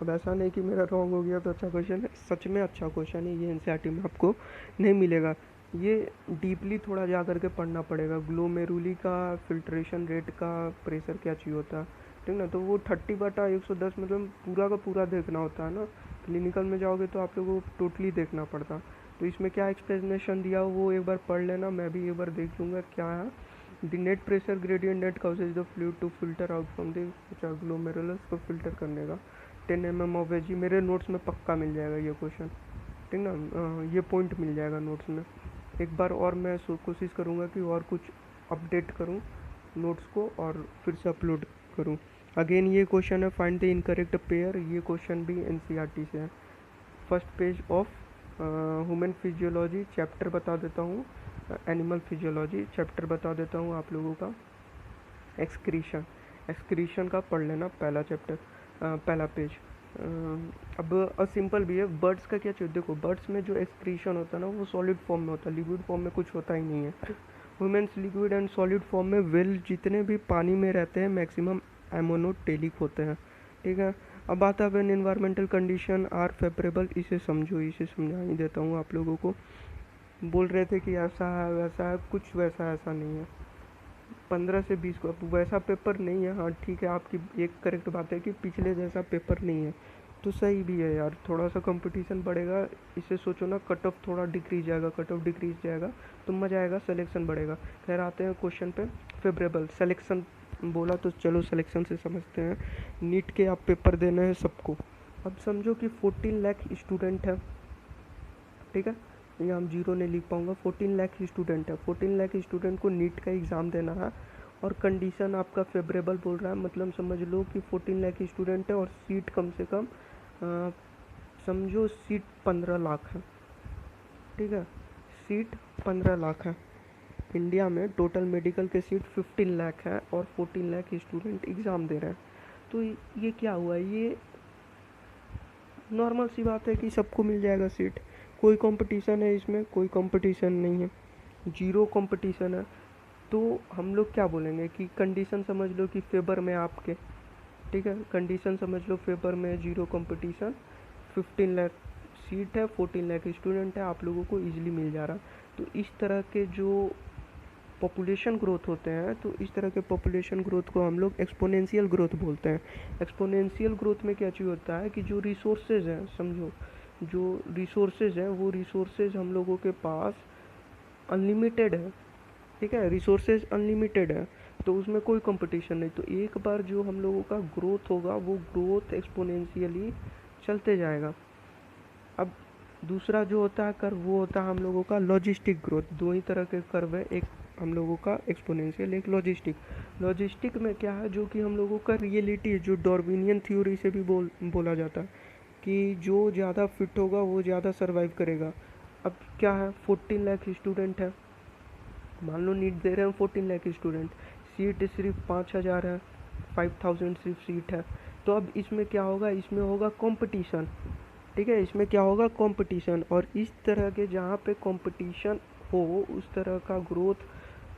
अब ऐसा नहीं कि मेरा रॉन्ग हो गया तो अच्छा क्वेश्चन है, सच में अच्छा क्वेश्चन है, ये एनसीईआरटी में आपको नहीं मिलेगा, ये डीपली थोड़ा जा करके पढ़ना पड़ेगा। ग्लोमेरुली का फिल्ट्रेशन रेट का प्रेशर क्या चाहिए होता है, ठीक ना, तो वो 30/110 मतलब पूरा का पूरा देखना होता है ना, क्लिनिकल में जाओगे तो आप लोगों को टोटली देखना पड़ता। तो इसमें क्या एक्सप्लेनेशन दिया वो एक बार पढ़ लेना, मैं भी एक बार देख लूँगा क्या है। The net pressure gradient net causes the fluid to filter out from the glomerulus को फिल्टर करने का 10 mm ऑफ Hg, मेरे नोट्स में पक्का मिल जाएगा ये क्वेश्चन, ठीक ना, ये पॉइंट मिल जाएगा नोट्स में। एक बार और मैं कोशिश करूँगा कि और कुछ अपडेट करूँ नोट्स को और फिर से अपलोड करूँ। अगेन ये क्वेश्चन है फाइंड द इनकरेक्ट पेयर, ये क्वेश्चन भी एनसीईआरटी से है। First page of human physiology chapter बता देता हूँ, एनिमल फिजियोलॉजी चैप्टर बता देता हूँ आप लोगों का, एक्सक्रीशन, एक्सक्रीशन का पढ़ लेना पहला चैप्टर, पहला पेज। अब सिंपल भी है, बर्ड्स का क्या चाहिए, देखो बर्ड्स में जो एक्सक्रीशन होता है ना वो सॉलिड फॉर्म में होता है, लिक्विड फॉर्म में कुछ होता ही नहीं है। Humans liquid and solid form में वेल जितने भी पानी में रहते हैं मैक्सिमम एमोनोटेलिक होते हैं, ठीक है। अब आता है when environmental condition are favourable, इसे समझो, इसे समझा ही देता हूँ आप लोगों को। बोल रहे थे कि ऐसा है वैसा है, कुछ वैसा ऐसा नहीं है, 15 से 20 को वैसा पेपर नहीं है। हाँ ठीक है, आपकी एक करेक्ट बात है कि पिछले जैसा पेपर नहीं है, तो सही भी है यार, थोड़ा सा कंपटीशन बढ़ेगा, इसे सोचो ना, कट ऑफ थोड़ा डिक्रीज जाएगा, कट ऑफ डिक्रीज जाएगा तो मज़ा आएगा, सिलेक्शन बढ़ेगा। खैर आते हैं क्वेश्चन पे, फेवरेबल सिलेक्शन बोला तो चलो सिलेक्शन से समझते हैं। नीट के आप पेपर देने हैं सबको, अब समझो कि 14 लाख स्टूडेंट है, ठीक है, ये हम जीरो नहीं लिख पाऊँगा, 14 लाख स्टूडेंट है, 14 लाख स्टूडेंट को नीट का एग्ज़ाम देना है और कंडीशन आपका फेवरेबल बोल रहा है, मतलब समझ लो कि 14 लाख स्टूडेंट है और सीट कम से कम समझो सीट 15 लाख है, ठीक है, सीट 15 लाख है। इंडिया में टोटल मेडिकल के सीट 15 लाख है और 14 लाख स्टूडेंट एग्ज़ाम दे रहे हैं, तो ये क्या हुआ, ये नॉर्मल सी बात है कि सबको मिल जाएगा सीट, कोई कंपटीशन है इसमें, कोई कंपटीशन नहीं है, जीरो कंपटीशन है। तो हम लोग क्या बोलेंगे कि कंडीशन समझ लो कि फेवर में आपके, ठीक है, कंडीशन समझ लो फेवर में, जीरो कंपटीशन, 15 लाख सीट है, 14 लाख स्टूडेंट है, आप लोगों को ईजिली मिल जा रहा। तो इस तरह के जो पॉपुलेशन ग्रोथ होते हैं, तो इस तरह के पॉपुलेशन ग्रोथ को हम लोग एक्सपोनेंशियल ग्रोथ बोलते हैं। एक्सपोनेंशियल ग्रोथ में क्या चीज़ होता है कि जो रिसोर्सेज हैं, समझो जो रिसोर्सेज हैं वो रिसोर्सेज हम लोगों के पास अनलिमिटेड है, ठीक है, रिसोर्सेज अनलिमिटेड है, तो उसमें कोई कंपटीशन नहीं। तो एक बार जो हम लोगों का ग्रोथ होगा वो ग्रोथ एक्सपोनेंशियली चलते जाएगा। अब दूसरा जो होता है कर्व वो होता है हम लोगों का लॉजिस्टिक ग्रोथ, दो ही तरह के कर्व है, एक हम लोगों का एक्सपोनेंशियल, एक लॉजिस्टिक। लॉजिस्टिक में क्या है, जो कि हम लोगों का रियलिटी है, जो डार्विनियन थ्योरी से भी बोला जाता है कि जो ज़्यादा फिट होगा वो ज़्यादा सर्वाइव करेगा। अब क्या है, 14 लाख स्टूडेंट है, मान लो नीट दे रहे हैं 14 लाख स्टूडेंट, सीट सिर्फ 5000 है, 5000 सिर्फ सीट है, तो अब इसमें क्या होगा, इसमें होगा कंपटीशन, ठीक है। इसमें क्या होगा, कंपटीशन, और इस तरह के जहाँ पे कंपटीशन हो उस तरह का ग्रोथ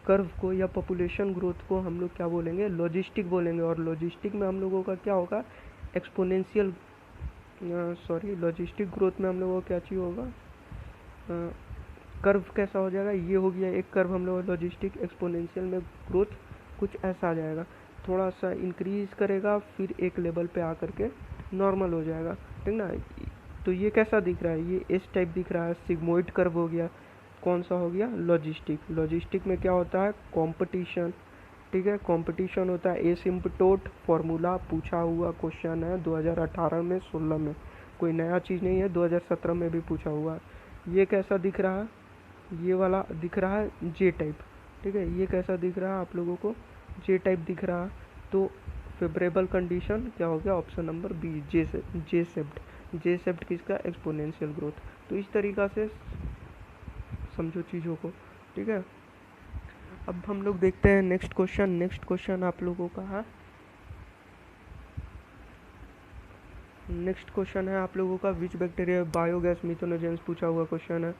कर्व को या पॉपुलेशन ग्रोथ को हम लोग क्या बोलेंगे, लॉजिस्टिक बोलेंगे। और लॉजिस्टिक में हम लोगों का क्या होगा, एक्सपोनेंशियल, सॉरी लॉजिस्टिक ग्रोथ में हम लोगों को क्या चाहिए होगा, कर्व कैसा हो जाएगा, ये हो गया एक कर्व हम लोग लॉजिस्टिक, एक्सपोनेंशियल में ग्रोथ कुछ ऐसा आ जाएगा, थोड़ा सा इंक्रीज करेगा फिर एक लेवल पे आकर के नॉर्मल हो जाएगा, ठीक ना। तो ये कैसा दिख रहा है, ये इस टाइप दिख रहा है, सिग्मोइड कर्व हो गया। कौन सा हो गया, लॉजिस्टिक। लॉजिस्टिक में क्या होता है, कंपटीशन, ठीक है, कंपटीशन होता है। एसिम्पटोट फॉर्मूला पूछा हुआ क्वेश्चन है 2018 में, 16 में, कोई नया चीज़ नहीं है, 2017 में भी पूछा हुआ है। ये कैसा दिख रहा है, ये वाला दिख रहा है जे टाइप, ठीक है। ये कैसा दिख रहा है आप लोगों को, जे टाइप दिख रहा है। तो फेवरेबल कंडीशन क्या हो गया, option number B, J shaped. J shaped किसका, एक्सपोनेंशियल ग्रोथ। तो इस तरीक़ा से समझो चीज़ों को, ठीक है। अब हम लोग देखते हैं नेक्स्ट क्वेश्चन। नेक्स्ट क्वेश्चन आप लोगों का है, नेक्स्ट क्वेश्चन है आप लोगों का, विच बैक्टीरिया बायोगैस मिथेनोजेंस पूछा हुआ क्वेश्चन है।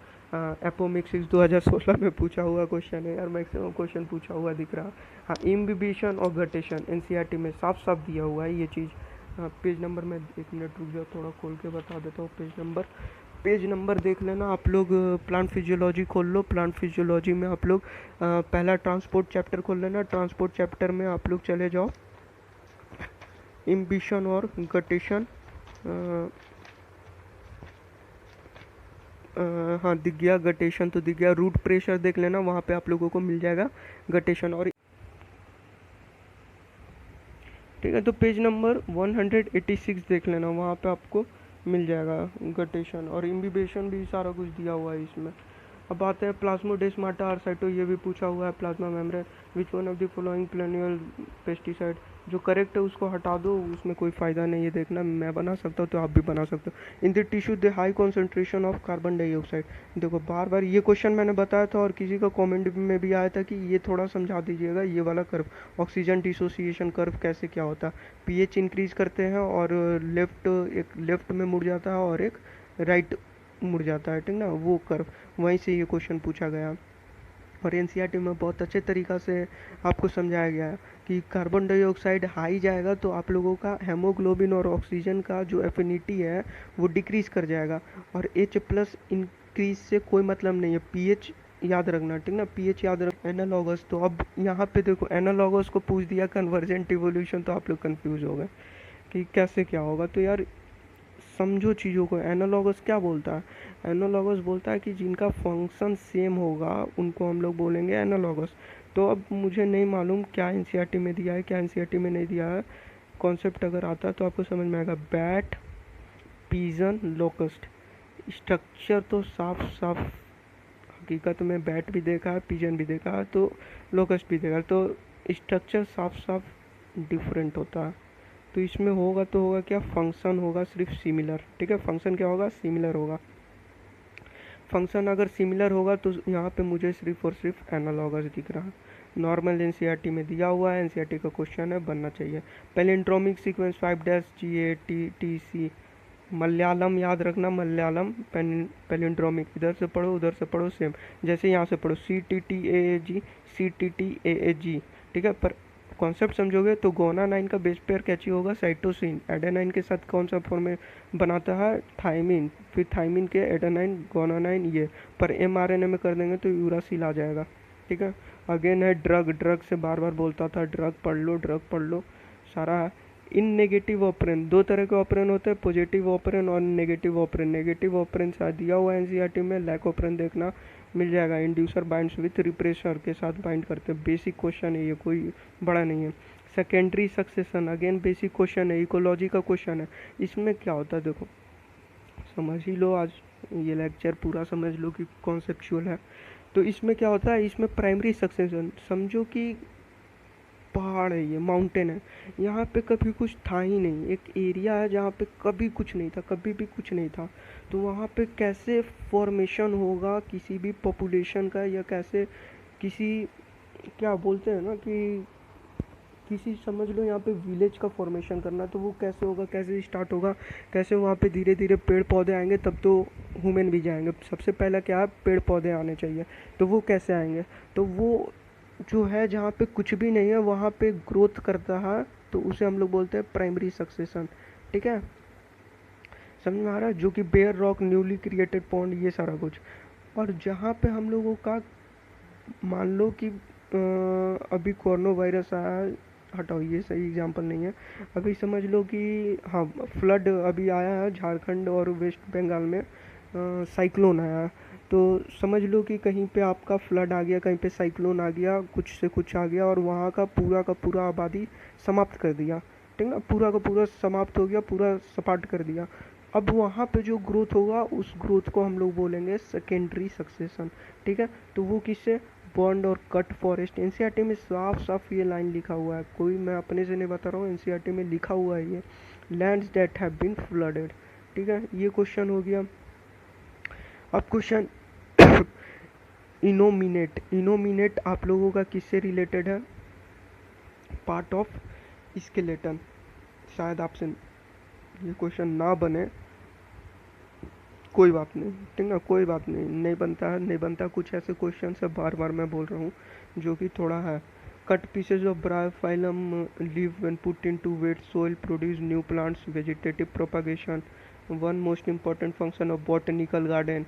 एपोमिक्सिस 2016 में पूछा हुआ क्वेश्चन है यार, मैक्सिमम क्वेश्चन पूछा हुआ दिख रहा। हाँ, इम्बिबिशन और गटेशन एनसीईआरटी में साफ साफ दिया हुआ है ये चीज़। पेज नंबर में एक मिनट रुक जाओ, थोड़ा खोल के बता देता हूँ। पेज नंबर देख लेना आप लोग। प्लांट फिजियोलॉजी खोल लो। प्लांट फिजियोलॉजी में आप लोग पहला ट्रांसपोर्ट चैप्टर खोल लेना। ट्रांसपोर्ट चैप्टर में आप लोग चले जाओ, इम्बिशन और गटेशन, हाँ दिख गया, गटेशन तो दिख गया। रूट प्रेशर देख लेना, वहाँ पे आप लोगों को मिल जाएगा गटेशन। और ठीक है, तो पेज नंबर 186 देख लेना, वहाँ पे आपको मिल जाएगा गटेशन और इम्बिबेशन भी सारा कुछ दिया हुआ है इसमें। अब आते हैं प्लाज्मोडेस्माटा आर्साइटो, ये भी पूछा हुआ है। Plasma membrane, which one of the following perennial pesticide, जो करेक्ट है उसको हटा दो, उसमें कोई फ़ायदा नहीं है देखना। मैं बना सकता हूँ तो आप भी बना सकते हो। In the tissue the high concentration of carbon dioxide. देखो बार बार ये क्वेश्चन मैंने बताया था और किसी का कमेंट में भी आया था कि ये थोड़ा समझा दीजिएगा, ये वाला कर्व, ऑक्सीजन डिसोसिएशन कर्व कैसे क्या होता है। पीएच इंक्रीज करते हैं और एक लेफ्ट में मुड़ जाता है और एक राइट मुड़ जाता है, ठीक ना, वो कर्व, वहीं से ये क्वेश्चन पूछा गया। और एनसीईआरटी में बहुत अच्छे तरीक़ा से आपको समझाया गया है कि कार्बन डाइऑक्साइड हाई जाएगा तो आप लोगों का हेमोग्लोबिन और ऑक्सीजन का जो एफिनिटी है वो डिक्रीज कर जाएगा। और H प्लस इंक्रीज से कोई मतलब नहीं है, पीएच याद रखना, ठीक ना, पीएच याद रख। एनालॉगस, तो अब यहाँ पे देखो एनालॉगस को पूछ दिया कन्वर्जेंट इवोल्यूशन, तो आप लोग कंफ्यूज हो गए कि कैसे क्या होगा। तो यार समझो चीज़ों को। एनालॉगस क्या बोलता है, एनालॉगस बोलता है कि जिनका फंक्शन सेम होगा उनको हम लोग बोलेंगे एनालॉगस। तो अब मुझे नहीं मालूम क्या एनसीईआरटी में दिया है, क्या एनसीईआरटी में नहीं दिया है। कॉन्सेप्ट अगर आता है तो आपको समझ में आएगा। बैट, पीजन, लोकस्ट, स्ट्रक्चर तो साफ साफ हकीकत में बैट भी देखा है, पीजन भी देखा है, तो लोकस्ट भी देखा है, तो स्ट्रक्चर साफ साफ डिफरेंट होता है। तो इसमें होगा तो होगा क्या, फंक्शन होगा सिर्फ सिमिलर, ठीक है। फंक्शन क्या होगा, सिमिलर होगा। फंक्शन अगर सिमिलर होगा तो यहाँ पे मुझे सिर्फ और सिर्फ एनालॉगस दिख रहा है। नॉर्मल एनसीईआरटी में दिया हुआ है, एनसीईआरटी का क्वेश्चन है, बनना चाहिए। पैलिंड्रोमिक सीक्वेंस 5-GATTC, मलयालम याद रखना, मलयालम पैलिंड्रोमिक, इधर से पढ़ो उधर से पढ़ो सेम, जैसे यहाँ से पढ़ो CTTAAG, CTTAAG, ठीक है। पर कॉन्सेप्ट समझोगे तो गोनानाइन का बेस पेयर कैची होगा, साइटोसिन। एडेनाइन के साथ कौन सा फॉर्म बनाता है, थाइमिन, फिर थाइमिन के एडेनाइन, गोनानाइन, ये पर mRNA में कर देंगे तो यूरासिल आ जाएगा, ठीक है। अगेन है ड्रग, ड्रग से बार बार बोलता था, ड्रग पढ़ लो, ड्रग पढ़ लो सारा। इन नेगेटिव ऑपरेन, दो तरह के ऑपरेन होते हैं, पॉजिटिव ऑपरेन और नेगेटिव ऑपरेन। नेगेटिव ऑपरेन शायद दिया हुआ है एनसीईआरटी में, लैक ऑपरेन देखना मिल जाएगा। इंड्यूसर बाइंड्स विथ रिप्रेशर के साथ बाइंड करते हैं, बेसिक क्वेश्चन है ये, कोई बड़ा नहीं है। Secondary succession, again basic question है, इकोलॉजी का क्वेश्चन है। इसमें क्या होता है देखो, समझ ही लो, आज ये लेक्चर पूरा समझ लो कि कॉन्सेप्चुअल है। तो इसमें क्या होता है, इसमें प्राइमरी सक्सेशन, समझो कि पहाड़ है, ये माउंटेन है, यहाँ पे कभी कुछ था ही नहीं, एक एरिया है जहाँ पे कभी कुछ नहीं था, कभी भी कुछ नहीं था। तो वहाँ पे कैसे फॉर्मेशन होगा किसी भी पॉपुलेशन का, या कैसे किसी, क्या बोलते हैं ना कि किसी समझ लो यहाँ पे विलेज का फॉर्मेशन करना है, तो वो कैसे होगा, कैसे स्टार्ट होगा, कैसे वहाँ पे धीरे धीरे पेड़ पौधे आएंगे, तब तो ह्यूमन भी जाएंगे। सबसे पहला क्या है, पेड़ पौधे आने चाहिए। तो वो कैसे आएंगे, तो वो जो है जहाँ पे कुछ भी नहीं है वहाँ पे ग्रोथ करता है, तो उसे हम लोग बोलते हैं प्राइमरी सक्सेशन। ठीक है, समझ में आ रहा है, जो कि bare rock, newly created pond, ये सारा कुछ। और जहाँ पे हम लोगों का मान लो कि अभी कोरोना वायरस आया है, हटाओ ये सही एग्जांपल नहीं है, अभी समझ लो कि हाँ फ्लड अभी आया है झारखंड और वेस्ट बंगाल में, साइक्लोन आया है। तो समझ लो कि कहीं पे आपका फ्लड आ गया, कहीं पे साइक्लोन आ गया, कुछ से कुछ आ गया और वहाँ का पूरा आबादी समाप्त कर दिया। ठीक है ना, पूरा का पूरा समाप्त हो गया, पूरा सपाट कर दिया। अब वहाँ पे जो ग्रोथ होगा उस ग्रोथ को हम लोग बोलेंगे सेकेंडरी सक्सेशन। ठीक है, तो वो किससे, बॉन्ड और कट फॉरेस्ट। एनसीईआरटी में साफ साफ ये लाइन लिखा हुआ है, कोई मैं अपने से नहीं बता रहा हूँ, एनसीईआरटी में लिखा हुआ है ये, lands that have been flooded. ठीक है, ये क्वेश्चन हो गया। अब क्वेश्चन इनोमिनेट आप लोगों का किससे रिलेटेड है, पार्ट ऑफ स्केलेटन। शायद आपसे ये क्वेश्चन ना बने, कोई बात नहीं, ठीक ना, कोई बात नहीं, नहीं बनता है, नहीं बनता। कुछ ऐसे क्वेश्चन है बार बार मैं बोल रहा हूँ जो कि थोड़ा है। Cut pieces of bryophyllum leave when put into wet soil produce new plants, vegetative propagation, one most important function of botanical garden.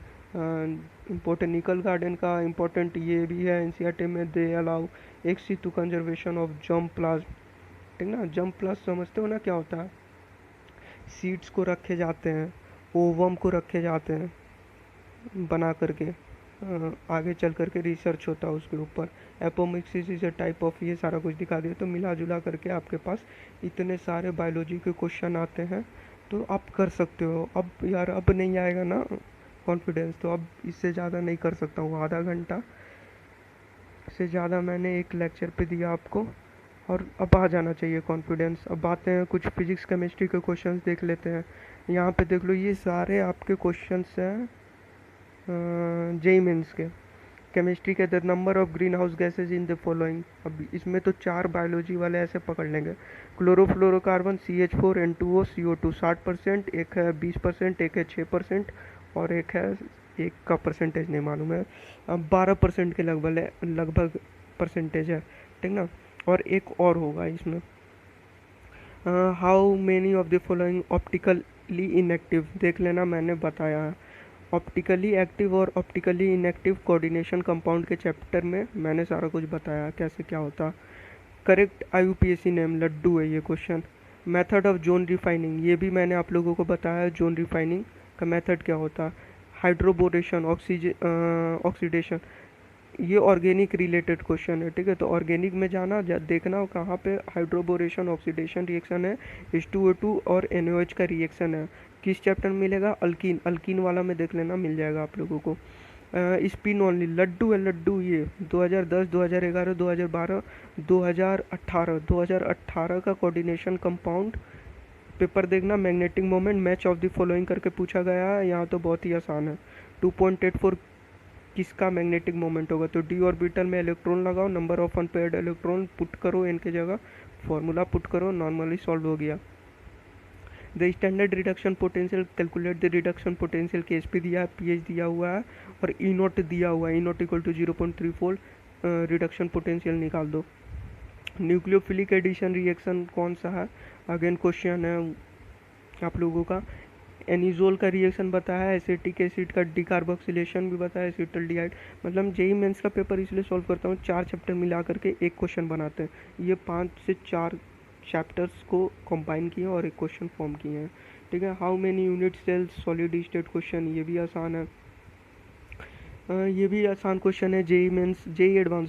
Botanical garden का इम्पोर्टेंट ये भी है एनसीईआरटी में, they allow ex to conservation of germplasm. ठीक ना, जम plasm समझते हो ना क्या होता है, सीड्स को रखे जाते हैं, ओवम को रखे जाते हैं बना करके, आगे चल करके रिसर्च होता है उसके ऊपर। Apomixis is a type of, ये सारा कुछ दिखा दिया। तो मिला जुला करके आपके पास इतने सारे बायोलॉजी के क्वेश्चन आते हैं, तो आप कर सकते हो। अब यार अब नहीं आएगा ना कॉन्फिडेंस, तो अब इससे ज़्यादा नहीं कर सकता हूँ, आधा घंटा से ज़्यादा मैंने एक लेक्चर पे दिया आपको, और अब आ जाना चाहिए कॉन्फिडेंस। अब आते हैं कुछ फिजिक्स केमिस्ट्री के क्वेश्चंस देख लेते हैं। यहाँ पे देख लो, ये सारे आपके क्वेश्चंस हैं जेई मेंस के। केमिस्ट्री के, the number of green house gases in the following. अब इसमें तो चार बायोलॉजी वाले ऐसे पकड़ लेंगे, क्लोरोफ्लोरोकार्बन, CH4 N2O CO2 60%, एक है 20%, एक है 6%, और एक है, एक का परसेंटेज नहीं मालूम है, 12% के लगभग परसेंटेज है। ठीक ना, और एक और होगा इसमें, how many of the following optically inactive, देख लेना मैंने बताया है। ऑप्टिकली एक्टिव और ऑप्टिकली इनएक्टिव कोऑर्डिनेशन कंपाउंड के चैप्टर में मैंने सारा कुछ बताया कैसे क्या होता। करेक्ट IUPAC नेम, लड्डू है ये question. Method of zone refining, ये भी मैंने आप लोगों को बताया जोन रिफाइनिंग का मेथड क्या होता। हाइड्रोबोरेशन, ऑक्सीडेशन, ये ऑर्गेनिक रिलेटेड क्वेश्चन है। ठीक है, तो ऑर्गेनिक में जाना देखना कहाँ पे हाइड्रोबोरेशन ऑक्सीडेशन रिएक्शन है, H2O2 और NaOH का रिएक्शन है, किस चैप्टर में मिलेगा, अल्कीन, अल्कीन वाला में देख लेना, मिल जाएगा आप लोगों को। स्पिन ओनली, लड्डू है लड्डू, ये 2010, 2011, 2012, 2018, 2018 का कोऑर्डिनेशन कंपाउंड पेपर देखना। Magnetic moment, match of the following करके पूछा गया है, यहाँ तो बहुत ही आसान है। 2.84 किसका मैग्नेटिक मोमेंट होगा, तो डी ऑर्बिटल में इलेक्ट्रॉन लगाओ, number of unpaired electron put करो इनके जगह, फॉर्मूला पुट करो, नॉर्मली सॉल्व हो गया। The standard reduction potential, calculate the reduction potential, case P दिया है, पीएच दिया हुआ है, और ई नोट दिया हुआ है, E naught equal to 0.34, reduction potential निकाल दो। न्यूक्लियोफिलिक एडिशन रिएक्शन कौन सा है, अगेन क्वेश्चन है आप लोगों का। एनिजोल का रिएक्शन बताया है, एसिटिक एसिड का डिकार्बोक्सिलेशन भी बताया, एसिटल्डिहाइड। मतलब जेई मेंस का पेपर इसलिए सॉल्व करता हूँ, 4 चैप्टर मिला करके एक क्वेश्चन बनाते हैं, ये 5 से 4 चैप्टर्स को कंबाइन किए और एक क्वेश्चन फॉर्म किए हैं। ठीक है, how many unit cells, solid state question, ये भी आसान है। ये भी आसान क्वेश्चन है, जेई मेंस, जेई एडवांस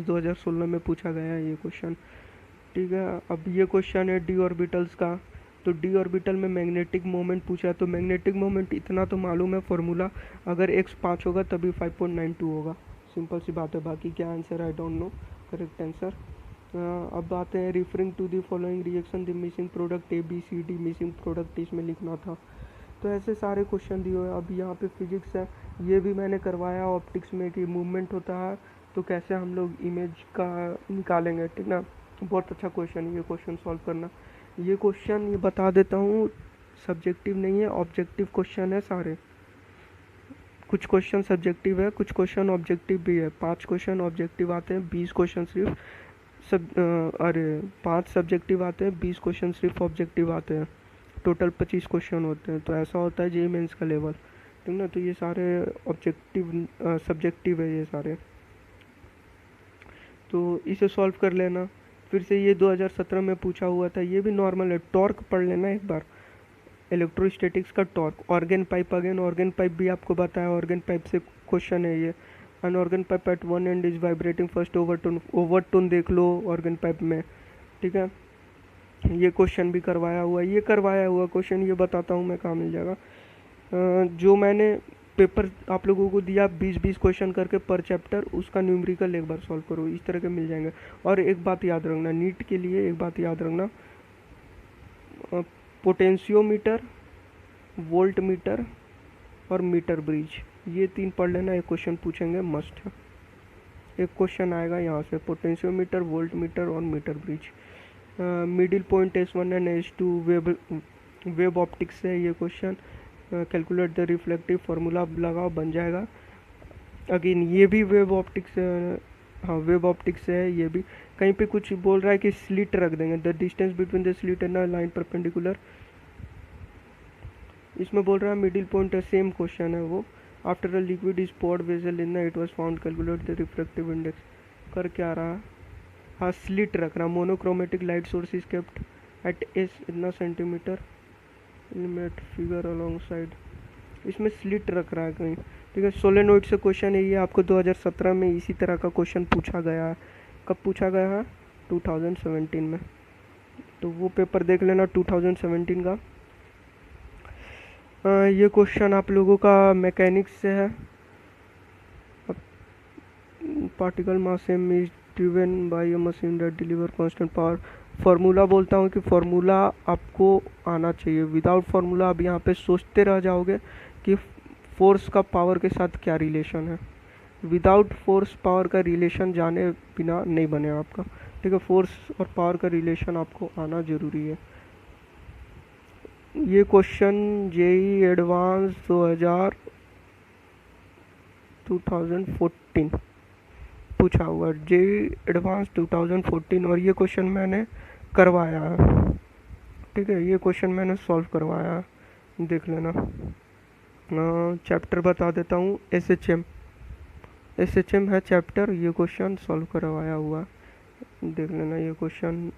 2016 में पूछा गया है ये क्वेश्चन। ठीक है, अब ये क्वेश्चन है डी ऑर्बिटल्स का। तो डी ऑर्बिटल में मैग्नेटिक मोमेंट पूछा है, तो मैग्नेटिक मोमेंट इतना तो मालूम है फॉर्मूला, अगर x 5 होगा तभी 5.92 होगा, सिंपल सी बात है। बाकी क्या answer I don't know, correct answer. अब आते हैं, referring to the following reaction, the missing product ABCD, missing product इसमें लिखना था। तो ऐसे सारे क्वेश्चन दिए हुए हैं। अब यहाँ पे फिजिक्स है, ये भी मैंने करवाया ऑप्टिक्स में कि मूवमेंट होता है तो कैसे हम लोग इमेज का निकालेंगे। ठीक ना, बहुत अच्छा क्वेश्चन है ये क्वेश्चन सॉल्व करना। ये क्वेश्चन ये बता देता हूँ, सब्जेक्टिव नहीं है, ऑब्जेक्टिव क्वेश्चन है सारे। कुछ क्वेश्चन सब्जेक्टिव है, कुछ क्वेश्चन ऑब्जेक्टिव भी है। 5 क्वेश्चन ऑब्जेक्टिव आते हैं, 20 क्वेश्चन सिर्फ अरे 5 सब्जेक्टिव आते हैं, 20 क्वेश्चन सिर्फ ऑब्जेक्टिव आते हैं। टोटल 25 क्वेश्चन होते हैं। तो ऐसा होता है जेईई मेंस का लेवल, ठीक ना। तो ये सारे ऑब्जेक्टिव सब्जेक्टिव है ये सारे, तो इसे सॉल्व कर लेना। फिर से ये 2017 में पूछा हुआ था, ये भी नॉर्मल है। टॉर्क पढ़ लेना एक बार, इलेक्ट्रोस्टैटिक्स का torque. Organ pipe, again organ pipe भी आपको बताया, ऑर्गन पाइप से क्वेश्चन है ये। An organ pipe at one end is vibrating first overtone, overtone देख लो ऑर्गन पाइप में, ठीक है। ये क्वेश्चन भी करवाया हुआ है, ये करवाया हुआ क्वेश्चन ये बताता हूँ मैं कहाँ मिल जाएगा। जो मैंने पेपर आप लोगों को दिया 20-20 क्वेश्चन करके पर चैप्टर, उसका न्यूमेरिकल एक बार सॉल्व करो, इस तरह के मिल जाएंगे। और एक बात याद रखना, नीट के लिए एक बात याद रखना, पोटेंशियोमीटर, वोल्ट मीटर और मीटर ब्रिज, ये 3 पढ़ लेना। एक क्वेश्चन पूछेंगे मस्ट है, एक क्वेश्चन आएगा यहाँ से, पोटेंशियोमीटर, वोल्ट मीटर और meter bridge. Middle point S1 and S2 wave optics से ये question. Calculate the reflective, formula लगाओ बन जाएगा। अगेन ये भी वेब ऑप्टिक्स, हाँ वेब ऑप्टिक्स से है ये भी। कहीं पे कुछ बोल रहा है कि स्लिट रख देंगे, the distance between the slit and the line perpendicular, इसमें बोल रहा है मिडिल पॉइंट है, सेम क्वेश्चन है वो। After a liquid is poured vessel in it was found, calculate the reflective index. कर क्या रहा, हाँ स्लिट रख रहा, monochromatic light source is kept at S इतना centimetre, limit figure along side, इसमें स्लिट रख रहा है कहीं, ठीक है। सोलेनोइड से क्वेश्चन है ये, आपको 2017 में इसी तरह का क्वेश्चन पूछा गया है। कब पूछा गया है, 2017 में, तो वो पेपर देख लेना 2017 का। ये क्वेश्चन आप लोगों का मैकेनिक्स से है। Particle mass M is driven by a machine that deliver constant power. Formula बोलता हूँ कि फार्मूला आपको आना चाहिए, विदाउट फार्मूला आप यहाँ पे सोचते रह जाओगे कि फोर्स का पावर के साथ क्या रिलेशन है। विदाउट फोर्स पावर का रिलेशन जाने बिना नहीं बने आपका, ठीक है। फोर्स और पावर का रिलेशन आपको आना ज़रूरी है। ये क्वेश्चन जेईई एडवांस 2014 पूछा हुआ, जेईई एडवांस 2014, और ये क्वेश्चन मैंने करवाया है, ठीक है। ये क्वेश्चन मैंने सॉल्व करवाया है, देख लेना। चैप्टर बता देता हूँ, एसएचएम है चैप्टर, ये क्वेश्चन सॉल्व करवाया हुआ, देख लेना ये question.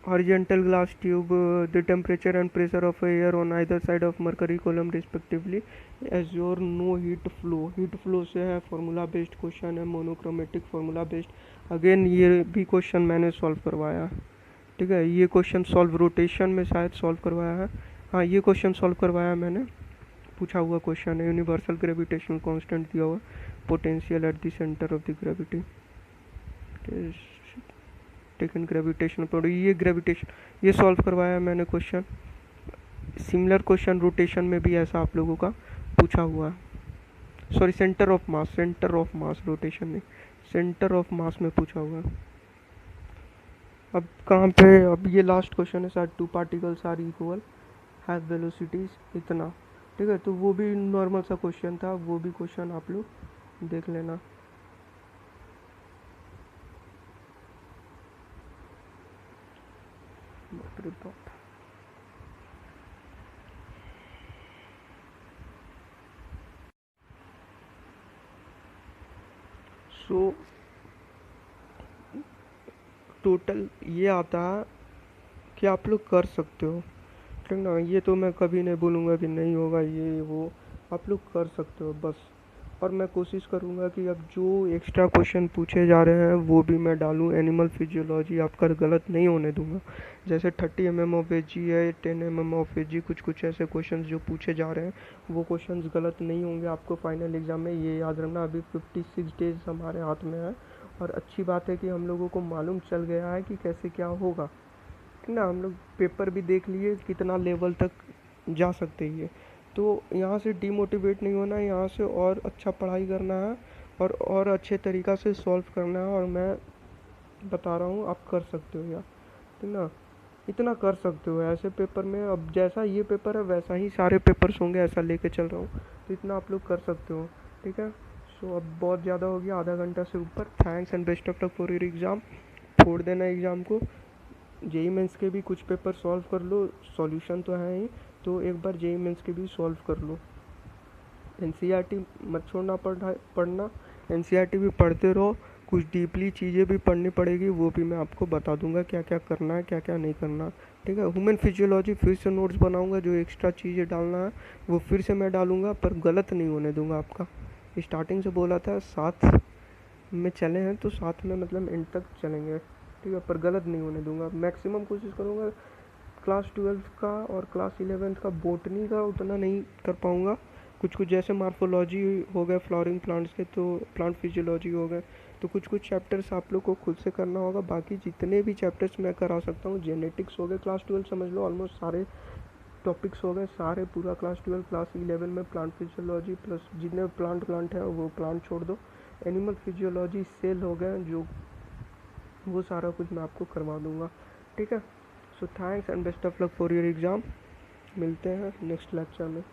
horizontal glass tube, the temperature and pressure of air on either side of mercury column respectively assure no heat flow से है, formula based क्वेश्चन है, मोनोक्रोमेटिक formula based। अगेन ये भी क्वेश्चन मैंने सॉल्व करवाया, ठीक है। ये क्वेश्चन सॉल्व रोटेशन में शायद सॉल्व करवाया है, हाँ ये क्वेश्चन सॉल्व करवाया मैंने, पूछा हुआ क्वेश्चन है। यूनिवर्सल ग्रेविटेशनल कांस्टेंट दिया हुआ, potential at the centre of the gravity, taken gravitation पर, ये ग्रेविटेशन ये सॉल्व करवाया मैंने क्वेश्चन। सिमिलर क्वेश्चन रोटेशन में भी ऐसा आप लोगों का पूछा हुआ है, sorry centre of mass, rotation नहीं, सेंटर ऑफ मास में पूछा हुआ है। अब कहाँ पे, अब ये लास्ट क्वेश्चन है शायद, 2 particles are equal have velocities इतना, ठीक है। तो वो भी नॉर्मल सा क्वेश्चन था, वो भी क्वेश्चन आप लोग देख लेना। सो टोटल ये आता है कि आप लोग कर सकते हो, ठीक ना। ये तो मैं कभी नहीं बोलूँगा कि नहीं होगा ये वो, आप लोग कर सकते हो बस। और मैं कोशिश करूँगा कि अब जो एक्स्ट्रा क्वेश्चन पूछे जा रहे हैं वो भी मैं डालूँ। एनिमल फिजियोलॉजी आपका गलत नहीं होने दूंगा, जैसे 30 mm ऑफ एजी है, 10 mm ऑफ एजी, कुछ ऐसे क्वेश्चन जो पूछे जा रहे हैं वो क्वेश्चन गलत नहीं होंगे आपको फाइनल एग्ज़ाम में, ये याद रखना। अभी 56 डेज हमारे हाथ में है, और अच्छी बात है कि हम लोगों को मालूम चल गया है कि कैसे क्या होगा, ठीक ना। हम लोग पेपर भी देख लिए कितना लेवल तक जा सकते हैं, तो यहाँ से डीमोटिवेट नहीं होना है, यहाँ से और अच्छा पढ़ाई करना है और अच्छे तरीक़ा से सॉल्व करना है। और मैं बता रहा हूँ, आप कर सकते हो यार, ठीक ना, इतना कर सकते हो ऐसे पेपर में। अब जैसा ये पेपर है वैसा ही सारे पेपर्स होंगे, ऐसा लेके चल रहा हूँ, तो इतना आप लोग कर सकते हो, ठीक है। सो अब बहुत ज़्यादा हो गया, आधा घंटा से ऊपर। Thanks and best of luck for your exam. छोड़ देना एग्ज़ाम को। जेई मेंस के भी कुछ पेपर सॉल्व कर लो, सॉल्यूशन तो है ही, तो एक बार जेई मेंस के भी सॉल्व कर लो। एनसीईआरटी मत छोड़ना पढ़ना, एनसीईआरटी भी पढ़ते रहो। कुछ डीपली चीज़ें भी पढ़नी पड़ेगी, वो भी मैं आपको बता दूंगा क्या क्या करना है, क्या क्या नहीं करना, ठीक है। ह्यूमन फिजियोलॉजी फिर से नोट्स बनाऊंगा, जो एक्स्ट्रा चीज़ें डालना है वो फिर से मैं डालूंगा, पर गलत नहीं होने दूंगा आपका। स्टार्टिंग से बोला था साथ में चले हैं, तो साथ में मतलब एंड तक चलेंगे, ठीक है, पर गलत नहीं होने दूंगा। मैक्सिमम कोशिश करूँगा। क्लास 12 का और क्लास 11 का बोटनी का उतना नहीं कर पाऊँगा, कुछ कुछ जैसे मार्फोलॉजी हो गए फ्लावरिंग प्लांट्स के, तो प्लांट फिजियोलॉजी हो गए, तो कुछ कुछ चैप्टर्स आप लोग को खुद से करना होगा। बाकी जितने भी चैप्टर्स मैं करा सकता हूँ, जेनेटिक्स हो गए क्लास 12 समझ लो, ऑलमोस्ट सारे टॉपिक्स हो गए सारे, पूरा क्लास 12 क्लास 11 में प्लांट फिजियोलॉजी, प्लस जितने प्लांट है वो प्लांट छोड़ दो, एनिमल फिजियोलॉजी सेल हो गए जो, वो सारा कुछ मैं आपको करवा दूंगा, ठीक है। So thanks and best of luck for your exam. मिलते हैं नेक्स्ट लेक्चर में।